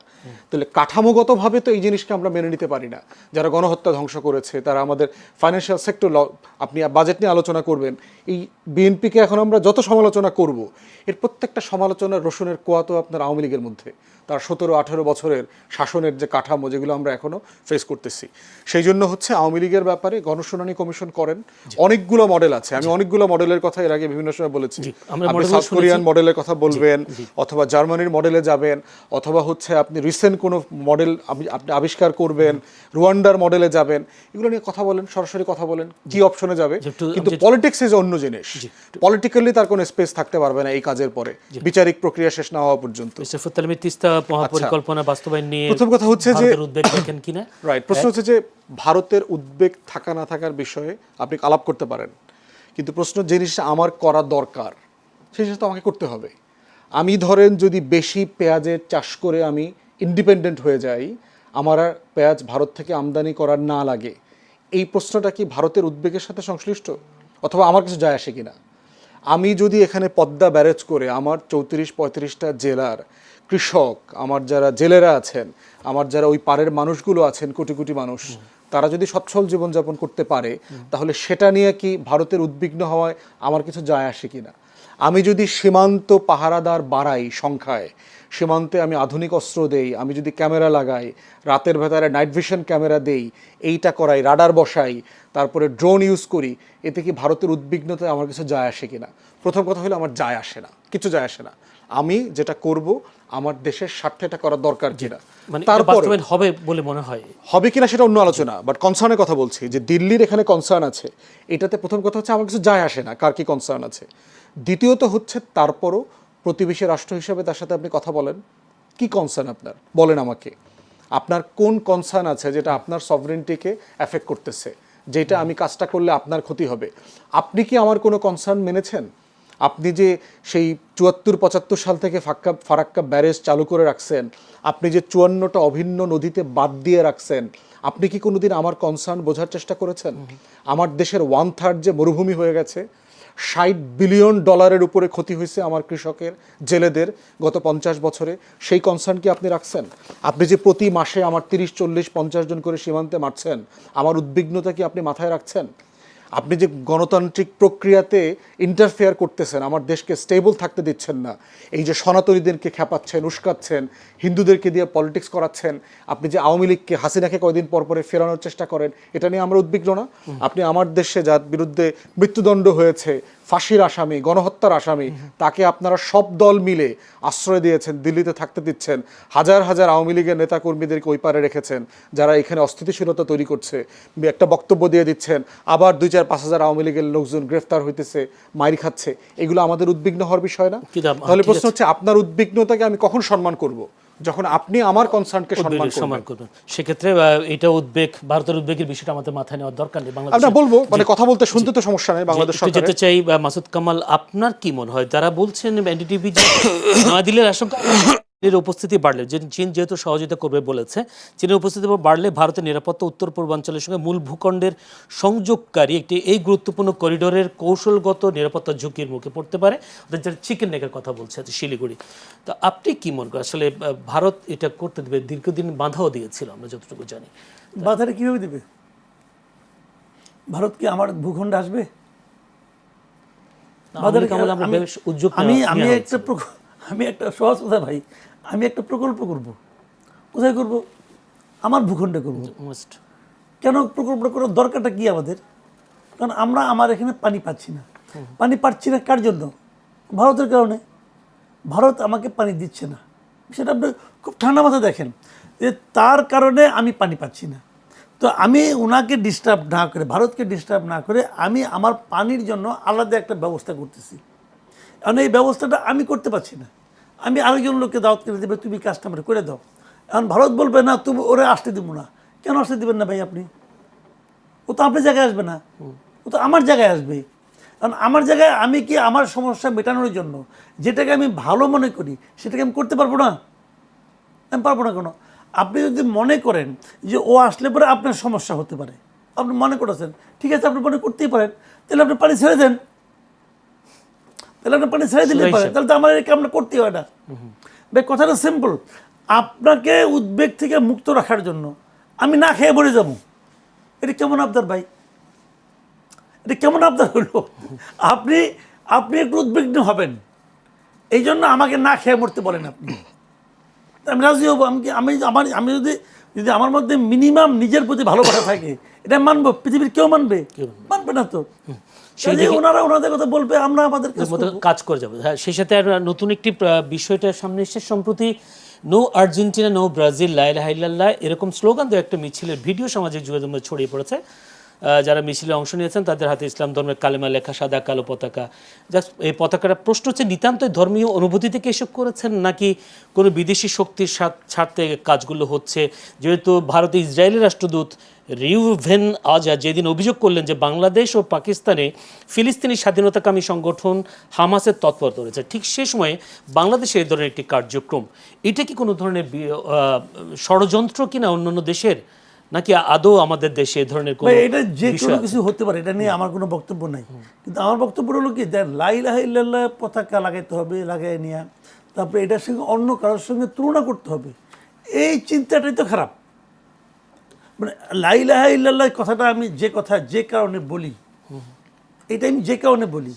তাহলে কাঠামোগতভাবে তো এই জিনিসকে আমরা মেনে নিতে পারি না। যারা গণহত্যা ধ্বংস করেছে, তারা আমাদের ফাইন্যান্সিয়াল সেক্টর, আপনি বাজেট নিয়ে আলোচনা করবেন, এই বিএনপিকে এখন আমরা যত সমালোচনা করব, এর প্রত্যেকটা সমালোচনার রসুনের কোয়া তো আপনার আওয়ামী লীগের মধ্যে, তার 17-18 বছরের শাসনের যে কাঠামো, যেগুলো আমরা এখনো ফেস করতেছি। সেই জন্য হচ্ছে আওয়ামী লীগের ব্যাপারে গণশুনানি কমিশন করেন। অনেকগুলো মডেল আছে, আমি অনেকগুগুলো মডেলের কথা এর আগে বিভিন্ন সময় বলেছি। আপনি সাউথ কোরিয়ান মডেলের কথা বলবেন, অথবা জার্মানির মডেলে যাবেন, অথবা হচ্ছে আপনি রিসেন্ট কোনো মডেল আপনি আবিষ্কার করবেন, রুয়ান্ডার মডেলে যাবেন, এগুলো নিয়ে কথা বলেন, সরাসরি কথা বলেন কি অপশনে যাবে। কিন্তু পলিটিক্স ইজ অন্য জিনিস, পলিটিক্যালি তার কোনো স্পেস থাকতে পারবে না এই কাজের পরে, বিচারিক প্রক্রিয়া শেষ না হওয়া পর্যন্ত। তিস্তা মহাপরিকল্পনা বাস্তবায়ন নিয়ে প্রথম কথা হচ্ছে যে উদ্বেগ দেখেন কিনা, রাইট, প্রশ্ন হচ্ছে যে ভারতের উদ্বেগ থাকা না থাকার বিষয়ে আপনি আলাপ করতে পারেন, কিন্তু প্রশ্ন যে জিনিসটা আমার করা দরকার সেই জিনিসটা আমাকে করতে হবে। আমি ধরেন যদি বেশি পেঁয়াজের চাষ করে আমি ইন্ডিপেন্ডেন্ট হয়ে যাই, আমার আর পেঁয়াজ ভারত থেকে আমদানি করার না লাগে, এই প্রশ্নটা কি ভারতের উদ্বেগের সাথে সংশ্লিষ্ট, অথবা আমার কিছু যায় আসে কিনা? আমি যদি এখানে পদ্মা ব্যারেজ করে আমার 34-35টা জেলার কৃষক, আমার যারা জেলেরা আছেন, আমার যারা ওই পাড়ের মানুষগুলো আছেন, কোটি কোটি মানুষ, তারা যদি সচ্ছল জীবনযাপন করতে পারে, তাহলে সেটা নিয়ে কি ভারতের উদ্বিগ্ন হওয়ায় আমার কিছু যায় আসে কিনা? আমি যদি সীমান্ত পাহারাদার বাড়াই সংখ্যায়, সীমান্তে আমি আধুনিক অস্ত্র দেই, আমি যদি ক্যামেরা লাগাই, রাতের ভেতরে নাইট ভিশন ক্যামেরা দেই, এইটা করাই, রাডার বসাই, তারপরে ড্রোন ইউজ করি, এতে কি ভারতের উদ্বিগ্নতায় আমার কিছু যায় আসে কিনা? প্রথম কথা হলো আমার যায় আসে না, কিছু যায় আসে না। আমি যেটা করব আমার দেশের স্বার্থে এটা করা দরকার কিনা, তারপরে হবে বলে মনে হয়, হবে কিনা সেটা অন্য আলোচনা। বাট কনসার্নের কথা বলছি, যে দিল্লির এখানে কনসার্ন আছে, এটাতে প্রথম কথা হচ্ছে আমার কিছু যায় আসে না কার কি কনসার্ন আছে। দ্বিতীয়ত হচ্ছে তারপরও প্রতিবেশী রাষ্ট্র হিসেবে তার সাথে আপনি কথা বলেন, কি কনসার্ন আপনার বলেন আমাকে, আপনার কোন কনসার্ন আছে যেটা আপনার সভরেন্টিকে এফেক্ট করতেছে, যেটা আমি কাজটা করলে আপনার ক্ষতি হবে। আপনি কি আমার কোনো কনসার্ন মেনেছেন? আপনি যে সেই 74-75 সাল থেকে ফারাক্কা ব্যারেজ চালু করে রাখছেন, আপনি যে 54টা অভিন্ন নদীতে বাদ দিয়ে রাখছেন, আপনি কি কোনোদিন আমার কনসার্ন বোঝার চেষ্টা করেছেন? আমার দেশের 1/3 যে মরুভূমি হয়ে গেছে, $60 বিলিয়ন উপরে ক্ষতি হয়েছে আমার কৃষকের, জেলেদের গত 50 বছরে, সেই কনসার্ন কি আপনি রাখছেন? আপনি যে প্রতি মাসে আমার 30, 40, 50 জন করে সীমান্তে মারছেন, আমার উদ্বিগ্নতা কি আপনি মাথায় রাখছেন? আপনি যে গণতান্ত্রিক প্রক্রিয়াতে ইন্টারফেয়ার করতেছেন, আমার দেশকে স্টেবল থাকতে দিচ্ছেন না, এই যে সনাতনীদেরকে খেপাচ্ছেন, উস্কাচ্ছেন, হিন্দুদেরকে দিয়ে পলিটিক্স করাচ্ছেন, আপনি যে আওয়ামী লীগকে, হাসিনাকে কয়দিন পর পরে ফেরানোর চেষ্টা করেন, এটা নিয়ে আমরা উদ্বিগ্ন না? আপনি আমার দেশে যার বিরুদ্ধে মৃত্যুদণ্ড হয়েছে, ফাঁসির আসামি, গণহত্যার আসামি, তাকে আপনারা সব দল মিলে আশ্রয় দিয়েছেন, দিল্লিতে থাকতে দিচ্ছেন, হাজার হাজার আওয়ামী লীগের নেতাকর্মীদেরকে ওই পারে রেখেছেন যারা এখানে অস্থিতিশীলতা তৈরি করছে, একটা বক্তব্য দিয়ে দিচ্ছেন, আবার 2-4-5 হাজার আওয়ামী লীগের লোকজন গ্রেফতার হইতেছে, মাইর খাচ্ছে, এগুলো আমাদের উদ্বিগ্ন হওয়ার বিষয় না? তাহলে প্রশ্ন হচ্ছে, আপনার উদ্বিগ্নতাকে আমি কখন সম্মান করব? যখন আপনি আমার কনসার্নকে সম্মান করবেন। সেক্ষেত্রে এটা উদ্বেগ, ভারতের উদ্বেগের বিষয়টা আমাদের মাথায় নেওয়ার দরকার নেই। আমরা বলবো, মানে কথা বলতে শুনতে তো সমস্যা নেই। বাংলাদেশ সরকার যেতে চাই মাসুদ কামাল, আপনার কি মনে হয় যারা বলছেন এনডিটিভি যে নয়াদিল্লির আশঙ্কা চীনের উপস্থিতি বাড়লে, চীন যেহেতু সহযোগিতা করবে বলেছে, চীনের উপস্থিতি বাড়লে ভারতের নিরাপত্তা উত্তর পূর্বাঞ্চলের সঙ্গে মূল ভূখণ্ডের সংযোগকারী একটি এই গুরুত্বপূর্ণ করিডোরের কৌশলগত নিরাপত্তা ঝুঁকির মুখে পড়তে পারে। যারা চিকেন নেকের কথা বলছে শিলিগুড়ি, তো আপনি কি মনে করেন আসলে ভারত এটা করতে দেবে? দীর্ঘদিন বাধাও দিয়েছিল আমরা যতটুকু জানি। বাধাটা কীভাবে দেবে? ভারত কি আমার ভূখণ্ডে আসবে? আমি একটা সহজ কথা ভাই, আমি একটা প্রকল্প করব, কোথায় করব? আমার ভূখণ্ডে করব। কেন প্রকল্পটা করার দরকারটা কি আমাদের? কারণ আমরা আমার এখানে পানি পাচ্ছি না। পানি পাচ্ছি না কার জন্য? ভারতের কারণে। ভারত আমাকে পানি দিচ্ছে না, সেটা আপনি খুব ঠান্ডা মাথায় দেখেন যে তার কারণে আমি পানি পাচ্ছি না। তো আমি ওনাকে ডিস্টার্ব না করে, ভারতকে ডিস্টার্ব না করে, আমি আমার পানির জন্য আলাদা একটা ব্যবস্থা করতেছি। কারণ এই ব্যবস্থাটা আমি করতে পারছি না, আমি আরেকজন লোককে দাওয়াত করে দেবে, তুমি কাজটা আমরা করে দাও। এখন ভারত বলবে না, তুমি ওরে আসতে দেবো না। কেন আসতে দেবেন না ভাই আপনি? ও তো আপনার জায়গায় আসবে না, ও তো আমার জায়গায় আসবে। কারণ আমার জায়গায় আমি কি আমার সমস্যা মেটানোর জন্য যেটাকে আমি ভালো মনে করি সেটাকে আমি করতে পারবো না? আমি পারবো না কেন? আপনি যদি মনে করেন যে ও আসলে পরে আপনার সমস্যা হতে পারে, আপনি মনে করেছেন, ঠিক আছে, আপনি মনে করতেই পারেন, তাহলে আপনি পানি ছেড়ে দেন। তাহলে আপনি পানি ছেড়ে দিলেই পারে, তাহলে তো আমার এই কামটা করতেই হয় না। ভাই কথাটা সিম্পল। আপনাকে উদ্বেগ থেকে মুক্ত রাখার জন্য আমি না খেয়ে মরে যাবো, এটা কেমন আবদার ভাই? এটা কেমন আবদার হলো? আপনি আপনি একটু উদ্বিগ্ন হবেন, এই জন্য আমাকে না খেয়ে মরতে বলেন আপনি, আমি রাজি হবো। আমি যদি আমার মধ্যে মিনিমাম নিজের প্রতি ভালোবাসা থাকে, এটা মানবো। পৃথিবীর কেউ মানবে না তো। ওনারা ওনাদের কথা বলবে, আমরা আমাদের কাজ করে যাবো। হ্যাঁ, সেই সাথে নতুন একটি বিষয়টা সামনে এসেছে সম্প্রতি, নো আর্জেন্টিনা, নো ব্রাজিল, লা ইলাহা ইল্লাল্লাহ, এরকম স্লোগান দিয়ে একটা মিছিলের ভিডিও সামাজিক যোগাযোগ ছড়িয়ে পড়েছে। যারা মিছিলে অংশ নিয়েছেন তাদের হাতে ইসলাম ধর্মের কালেমা লেখা সাদা কালো পতাকা। জাস্ট এই পতাকাটা, প্রশ্ন হচ্ছে নিতান্তই ধর্মীয় অনুভূতি থেকে এসব করেছেন নাকি কোনো বিদেশি শক্তির স্বার্থে কাজগুলো হচ্ছে? যেহেতু ভারতে ইসরায়েলের রাষ্ট্রদূত রিউভেন আজা যেদিন অভিযোগ করলেন যে বাংলাদেশ ও পাকিস্তানে ফিলিস্তিনি স্বাধীনতাকামী সংগঠন হামাসের তৎপরতা রয়েছে, ঠিক সে সময়ে বাংলাদেশে এই ধরনের একটি কার্যক্রম, এটা কি কোনো ধরনের ষড়যন্ত্র কিনা অন্যান্য দেশের, নাকি আদৌ আমাদের দেশে এই ধরনের কোনো? এটা যে কোনো কিছু হতে পারে, এটা নিয়ে আমার কোনো বক্তব্য নাই। কিন্তু আমার বক্তব্য হলো কি, লা ইলাহা ইল্লাল্লাহ পতাকা লাগাইতে হবে, লাগাই নিয়ে তারপরে এটার সঙ্গে অন্য কারোর সঙ্গে তুলনা করতে হবে, এই চিন্তাটাই তো খারাপ। মানে লা ইলাহা ইল্লাল্লাহ কথাটা আমি যে কারণে বলি, এটা আমি যে কারণে বলি,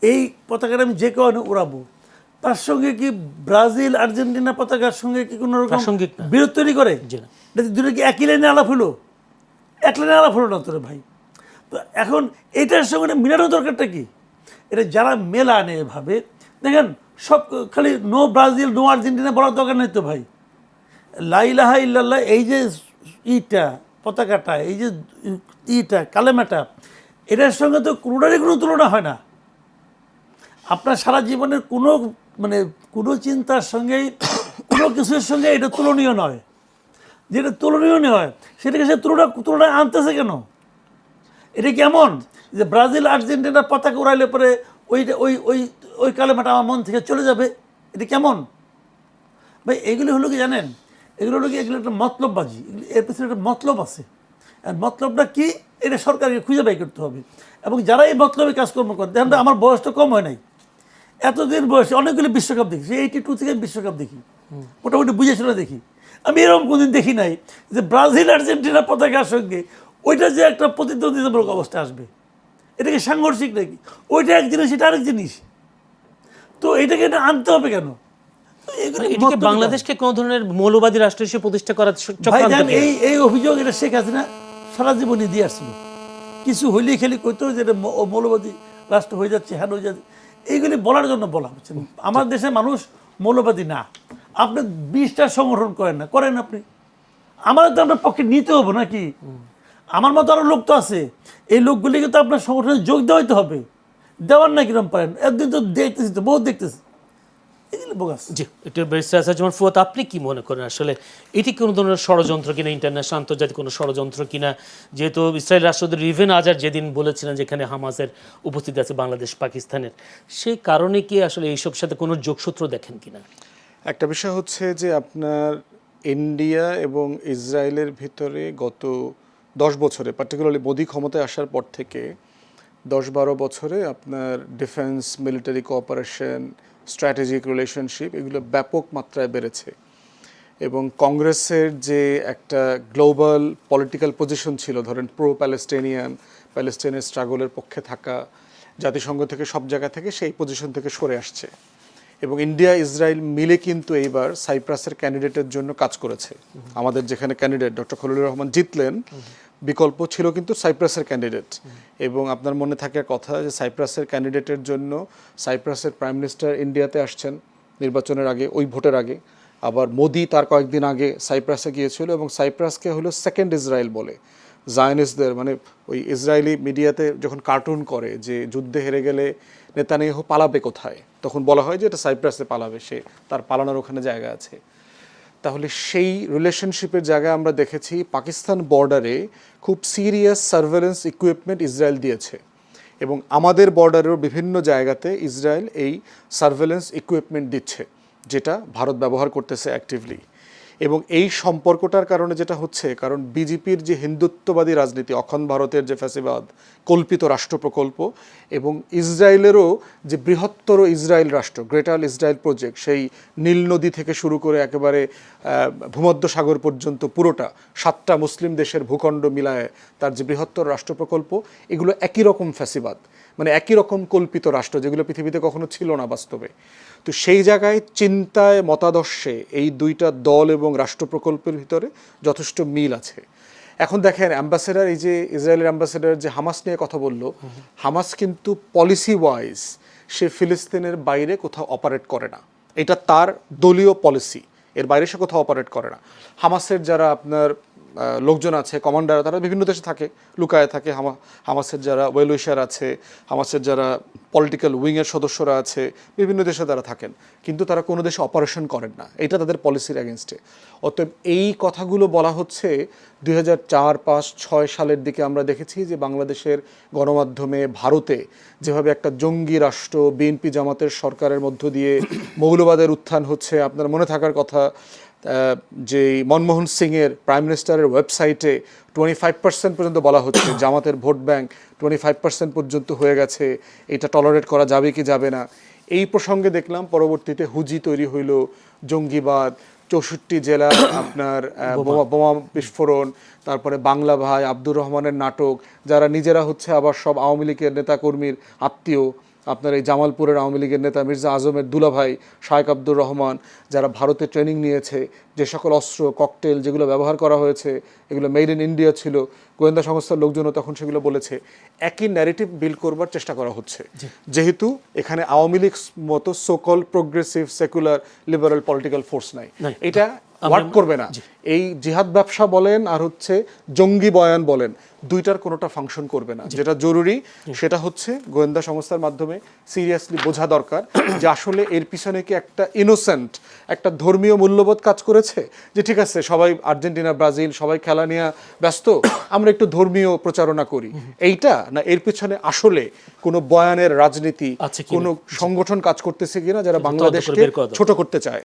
এই পতাকাটা আমি যে কারণে উড়াবো, তার সঙ্গে কি ব্রাজিল আর্জেন্টিনা পতাকার সঙ্গে কি কোনো রকম বিরোধ তৈরি করে? দুটো কি একই লাইনে আলাপ হলো? এক লাইনে আলাপ হলো না তোরে ভাই। তো এখন এটার সঙ্গে মিলানোর দরকারটা কি? এটা যারা মেলানে এভাবে দেখেন, সব খালি নো ব্রাজিল, নো আর্জেন্টিনা বলার দরকার নেই তো ভাই। লা ইলাহা ইল্লাল্লাহ, এই যে পতাকাটা, এই যে কালেমাটা, এটার সঙ্গে তো কোনোটারই কোনো তুলনা হয় না। আপনার সারা জীবনের কোনো চিন্তার সঙ্গেই, কোনো কিছুর সঙ্গে এটা তুলনীয় নয়। যেটা তুলনীয় নয় সেটাকে সে তুলনায় আনতেছে কেন? এটা কেমন যে ব্রাজিল আর্জেন্টিনার পতাকা উড়াইলে পরে ওই কালেমাটা আমার মন থেকে চলে যাবে? এটা কেমন ভাই? এগুলি হলো কি জানেন, এগুলো একটা মতলববাজি। এর পিছনে একটা মতলব আছে, আর মতলবটা কি এটা সরকারকে খুঁজে বাই করতে হবে। এবং যারা এই মতলবে কাজকর্ম করে, দেখেন আমার বয়সটা কম হয় নাই, এতদিন বয়সে অনেকগুলি বিশ্বকাপ দেখি, 82 থেকে বিশ্বকাপ দেখি, মোটামুটি বুঝে শুনে দেখি। আমি এরকম কোনদিন দেখি নাই যে ব্রাজিল আর্জেন্টিনা পতাকার সঙ্গে ওইটা যে একটা প্রতিদ্বন্দ্বিতামূলক অবস্থা আসবে। এটা কি সাংঘর্ষিক নাকি? ওইটা এক জিনিস, এটা আরেক জিনিস। তো এটাকে এটা আনতে হবে কেন? তো এগুলো এটিকে মতলব বাংলাদেশকে কোনো ধরনের মৌলবাদী রাষ্ট্র হিসেবে প্রতিষ্ঠা করার চক্রান্ত ভাইজান, নেই। এই অভিযোগ এটা শেখ হাসিনা সারা জীবনই দিয়ে আসছিল। কিছু হইলেই খেলি কইতো যে এটা মৌলবাদী রাষ্ট্র হয়ে যাচ্ছে, হ্যাঁ হয়ে যাচ্ছে, এইগুলি বলার জন্য বলা হচ্ছে। আমার দেশের মানুষ মৌলবাদী না। আপনি 20টা সংগঠন করেন না, করেন আপনি, আমাদের তো আপনার পক্ষে নিতে হবে নাকি? আমার মতো আরো লোক তো আছে, এই লোকগুলিকে তো আপনার সংগঠনে যোগ দেওয়াইতে হবে। দেওয়ার না কিরম পারেন? একদিন তো দেখতেছি, তো বহুত দেখতেছি, এগুলো বোগাস। জি, একটু ব্যারিস্টার আসাদুজ্জামান ফুয়াদ, আপনি কি মনে করেন আসলে এটি কোনো ধরনের ষড়যন্ত্র কিনা, ইন্টারন্যাশনাল আন্তর্জাতিক কোনো ষড়যন্ত্র কিনা? যেহেতু ইসরায়েল রাষ্ট্রদূত রিভেন আজার যেদিন বলেছিলেন যেখানে হামাসের উপস্থিতি আছে বাংলাদেশ পাকিস্তানের, সেই কারণে কি আসলে এইসব সাথে কোনো যোগসূত্র দেখেন কিনা? একটা বিষয় হচ্ছে যে আপনার ইন্ডিয়া এবং ইসরায়েলের ভিতরে গত 10 বছরে, পার্টিকুলারলি মোদি ক্ষমতায় আসার পর থেকে 10-12 বছরে আপনার defence, military cooperation, strategic relationship এগুলো ব্যাপক মাত্রায় বেড়েছে। এবং কংগ্রেসের যে একটা গ্লোবাল পলিটিক্যাল পজিশন ছিল, ধরেন প্রো প্যালেস্টাইনিয়ান, প্যালেস্টাইনের স্ট্রাগলের পক্ষে থাকা, জাতিসংঘ থেকে সব জায়গা থেকে সেই পজিশন থেকে সরে আসছে। এবং ইন্ডিয়া ইসরায়েল মিলে কিন্তু এইবার সাইপ্রাসের ক্যান্ডিডেটের জন্য কাজ করেছে। আমাদের যেখানে ক্যান্ডিডেট ডক্টর খলিলুর রহমান জিতলেন, বিকল্প ছিল কিন্তু সাইপ্রাসের ক্যান্ডিডেট। এবং আপনার মনে থাকার কথা যে সাইপ্রাসের ক্যান্ডিডেটের জন্য সাইপ্রাসের প্রাইম মিনিস্টার ইন্ডিয়াতে আসছেন নির্বাচনের আগে, ওই ভোটের আগে। আবার মোদি তার কয়েকদিন আগে সাইপ্রাসে গিয়েছিল এবং সাইপ্রাসকে হলো সেকেন্ড ইসরায়েল বলে। জায়নিস্টদের, মানে ওই ইসরায়েলি মিডিয়াতে যখন কার্টুন করে যে যুদ্ধে হেরে গেলে নেতানিয়াহু পালাবে কোথায়, তখন বলা হয় যে এটা সাইপ্রাসে পালাবে, সে তার পালানোর ওখানে জায়গা আছে। তাহলে সেই রিলেশনশিপের জায়গায় আমরা দেখেছি পাকিস্তান বর্ডারে খুব সিরিয়াস সার্ভেলেন্স ইকুইপমেন্ট ইসরায়েল দিয়েছে এবং আমাদের বর্ডারেও বিভিন্ন জায়গাতে ইসরায়েল এই সার্ভেলেন্স ইকুইপমেন্ট দিচ্ছে, যেটা ভারত ব্যবহার করতেছে অ্যাক্টিভলি। এবং এই সম্পর্কটার কারণে যেটা হচ্ছে, কারণ বিজেপির যে হিন্দুত্ববাদী রাজনীতি, অখণ্ড ভারতের যে ফ্যাসিবাদ, কল্পিত রাষ্ট্র প্রকল্প, এবং ইসরায়েলেরও যে বৃহত্তর ইসরায়েল রাষ্ট্র, গ্রেটার ইসরায়েল প্রজেক্ট, সেই নীল নদী থেকে শুরু করে একেবারে ভূমধ্য সাগর পর্যন্ত পুরোটা 7টা মুসলিম দেশের ভূখণ্ড মিলায় তার যে বৃহত্তর রাষ্ট্র প্রকল্প, এগুলো একই রকম ফ্যাসিবাদ, মানে একই রকম কল্পিত রাষ্ট্র, যেগুলো পৃথিবীতে কখনো ছিল না বাস্তবে। তো সেই জায়গায় চিন্তায়, মতাদর্শে এই দুইটা দল এবং রাষ্ট্র প্রকল্পের ভিতরে যথেষ্ট মিল আছে। এখন দেখেন অ্যাম্বাসেডার, এই যে ইসরায়েলের অ্যাম্বাসেডার যে হামাস নিয়ে কথা বললো, হামাস কিন্তু পলিসি ওয়াইজ সে ফিলিস্তিনের বাইরে কোথাও অপারেট করে না, এটা তার দলীয় পলিসি, এর বাইরে সে কোথাও অপারেট করে না। হামাসের যারা আপনার লোকজন আছে, কমান্ডার, তারা বিভিন্ন দেশে থাকে, লুকায় থাকে। হামাসের যারা ওয়েল উইশার আছে, হামাসের যারা পলিটিক্যাল উইংয়ের সদস্যরা আছে, বিভিন্ন দেশে তারা থাকেন, কিন্তু তারা কোনো দেশে অপারেশন করেন না, এটা তাদের পলিসির এগেনস্টে। অতএব এই কথাগুলো বলা হচ্ছে 2004, 5, 6 সালের দিকে আমরা দেখেছি যে বাংলাদেশের গণমাধ্যমে ভারতে যেভাবে একটা জঙ্গি রাষ্ট্র বিএনপি জামাতের সরকারের মধ্য দিয়ে মৌলবাদের উত্থান হচ্ছে। আপনার মনে থাকার কথা যে মনমোহন সিংয়ের প্রাইম মিনিস্টারের ওয়েবসাইটে 25% পর্যন্ত বলা হচ্ছে জামাতের ভোট ব্যাংক 25% পর্যন্ত হয়ে গেছে, এটা টলারেট করা যাবে কি যাবে না। এই প্রসঙ্গে দেখলাম পরবর্তীতে হুজি তৈরি হইল, জঙ্গিবাদ, 64 জেলা আপনার বোমা বিস্ফোরণ, তারপরে বাংলা ভাই, আব্দুর রহমানের নাটক, যারা নিজেরা হচ্ছে আবার সব আওয়ামী লীগের নেতাকর্মীর আত্মীয়। আপনার এই জামালপুরের আওয়ামী লীগের নেতা মির্জা আজমের দুলাভাই শায়েক আব্দুর রহমান, যারা ভারতে ট্রেনিং নিয়েছে, যে সকল অস্ত্র, ককটেল যেগুলো ব্যবহার করা হয়েছে এগুলো মেড ইন ইন্ডিয়া ছিল, গোয়েন্দা সংস্থার লোকজনও তখন সেগুলো বলেছে। একই ন্যারেটিভ বিল্ড করবার চেষ্টা করা হচ্ছে, যেহেতু এখানে আওয়ামী লীগ মতো so called progressive secular liberal political force নাই, এটা ওয়ার্ক করবে না। এই জিহাদ ব্যবসা বলেন আর হচ্ছে জঙ্গি বয়ান বলেন, দুইটার কোনোটা ফাংশন করবে না। যেটা জরুরি সেটা হচ্ছে গোয়েন্দা সংস্থার মাধ্যমে সিরিয়াসলি বোঝা দরকার যে আসলে এর পিছনে কি একটা ইনোসেন্ট, একটা ধর্মীয় মূল্যবোধ কাজ করেছে, যে ঠিক আছে সবাই আর্জেন্টিনা, ব্রাজিল সবাই খেলা নিয়ে ব্যস্ত, আমরা একটু ধর্মীয় প্রচারণা করি, এইটা না এর পিছনে আসলে কোনো বয়ানের রাজনীতি, কোনো সংগঠন কাজ করতেছে কিনা যারা বাংলাদেশকে ছোট করতে চায়।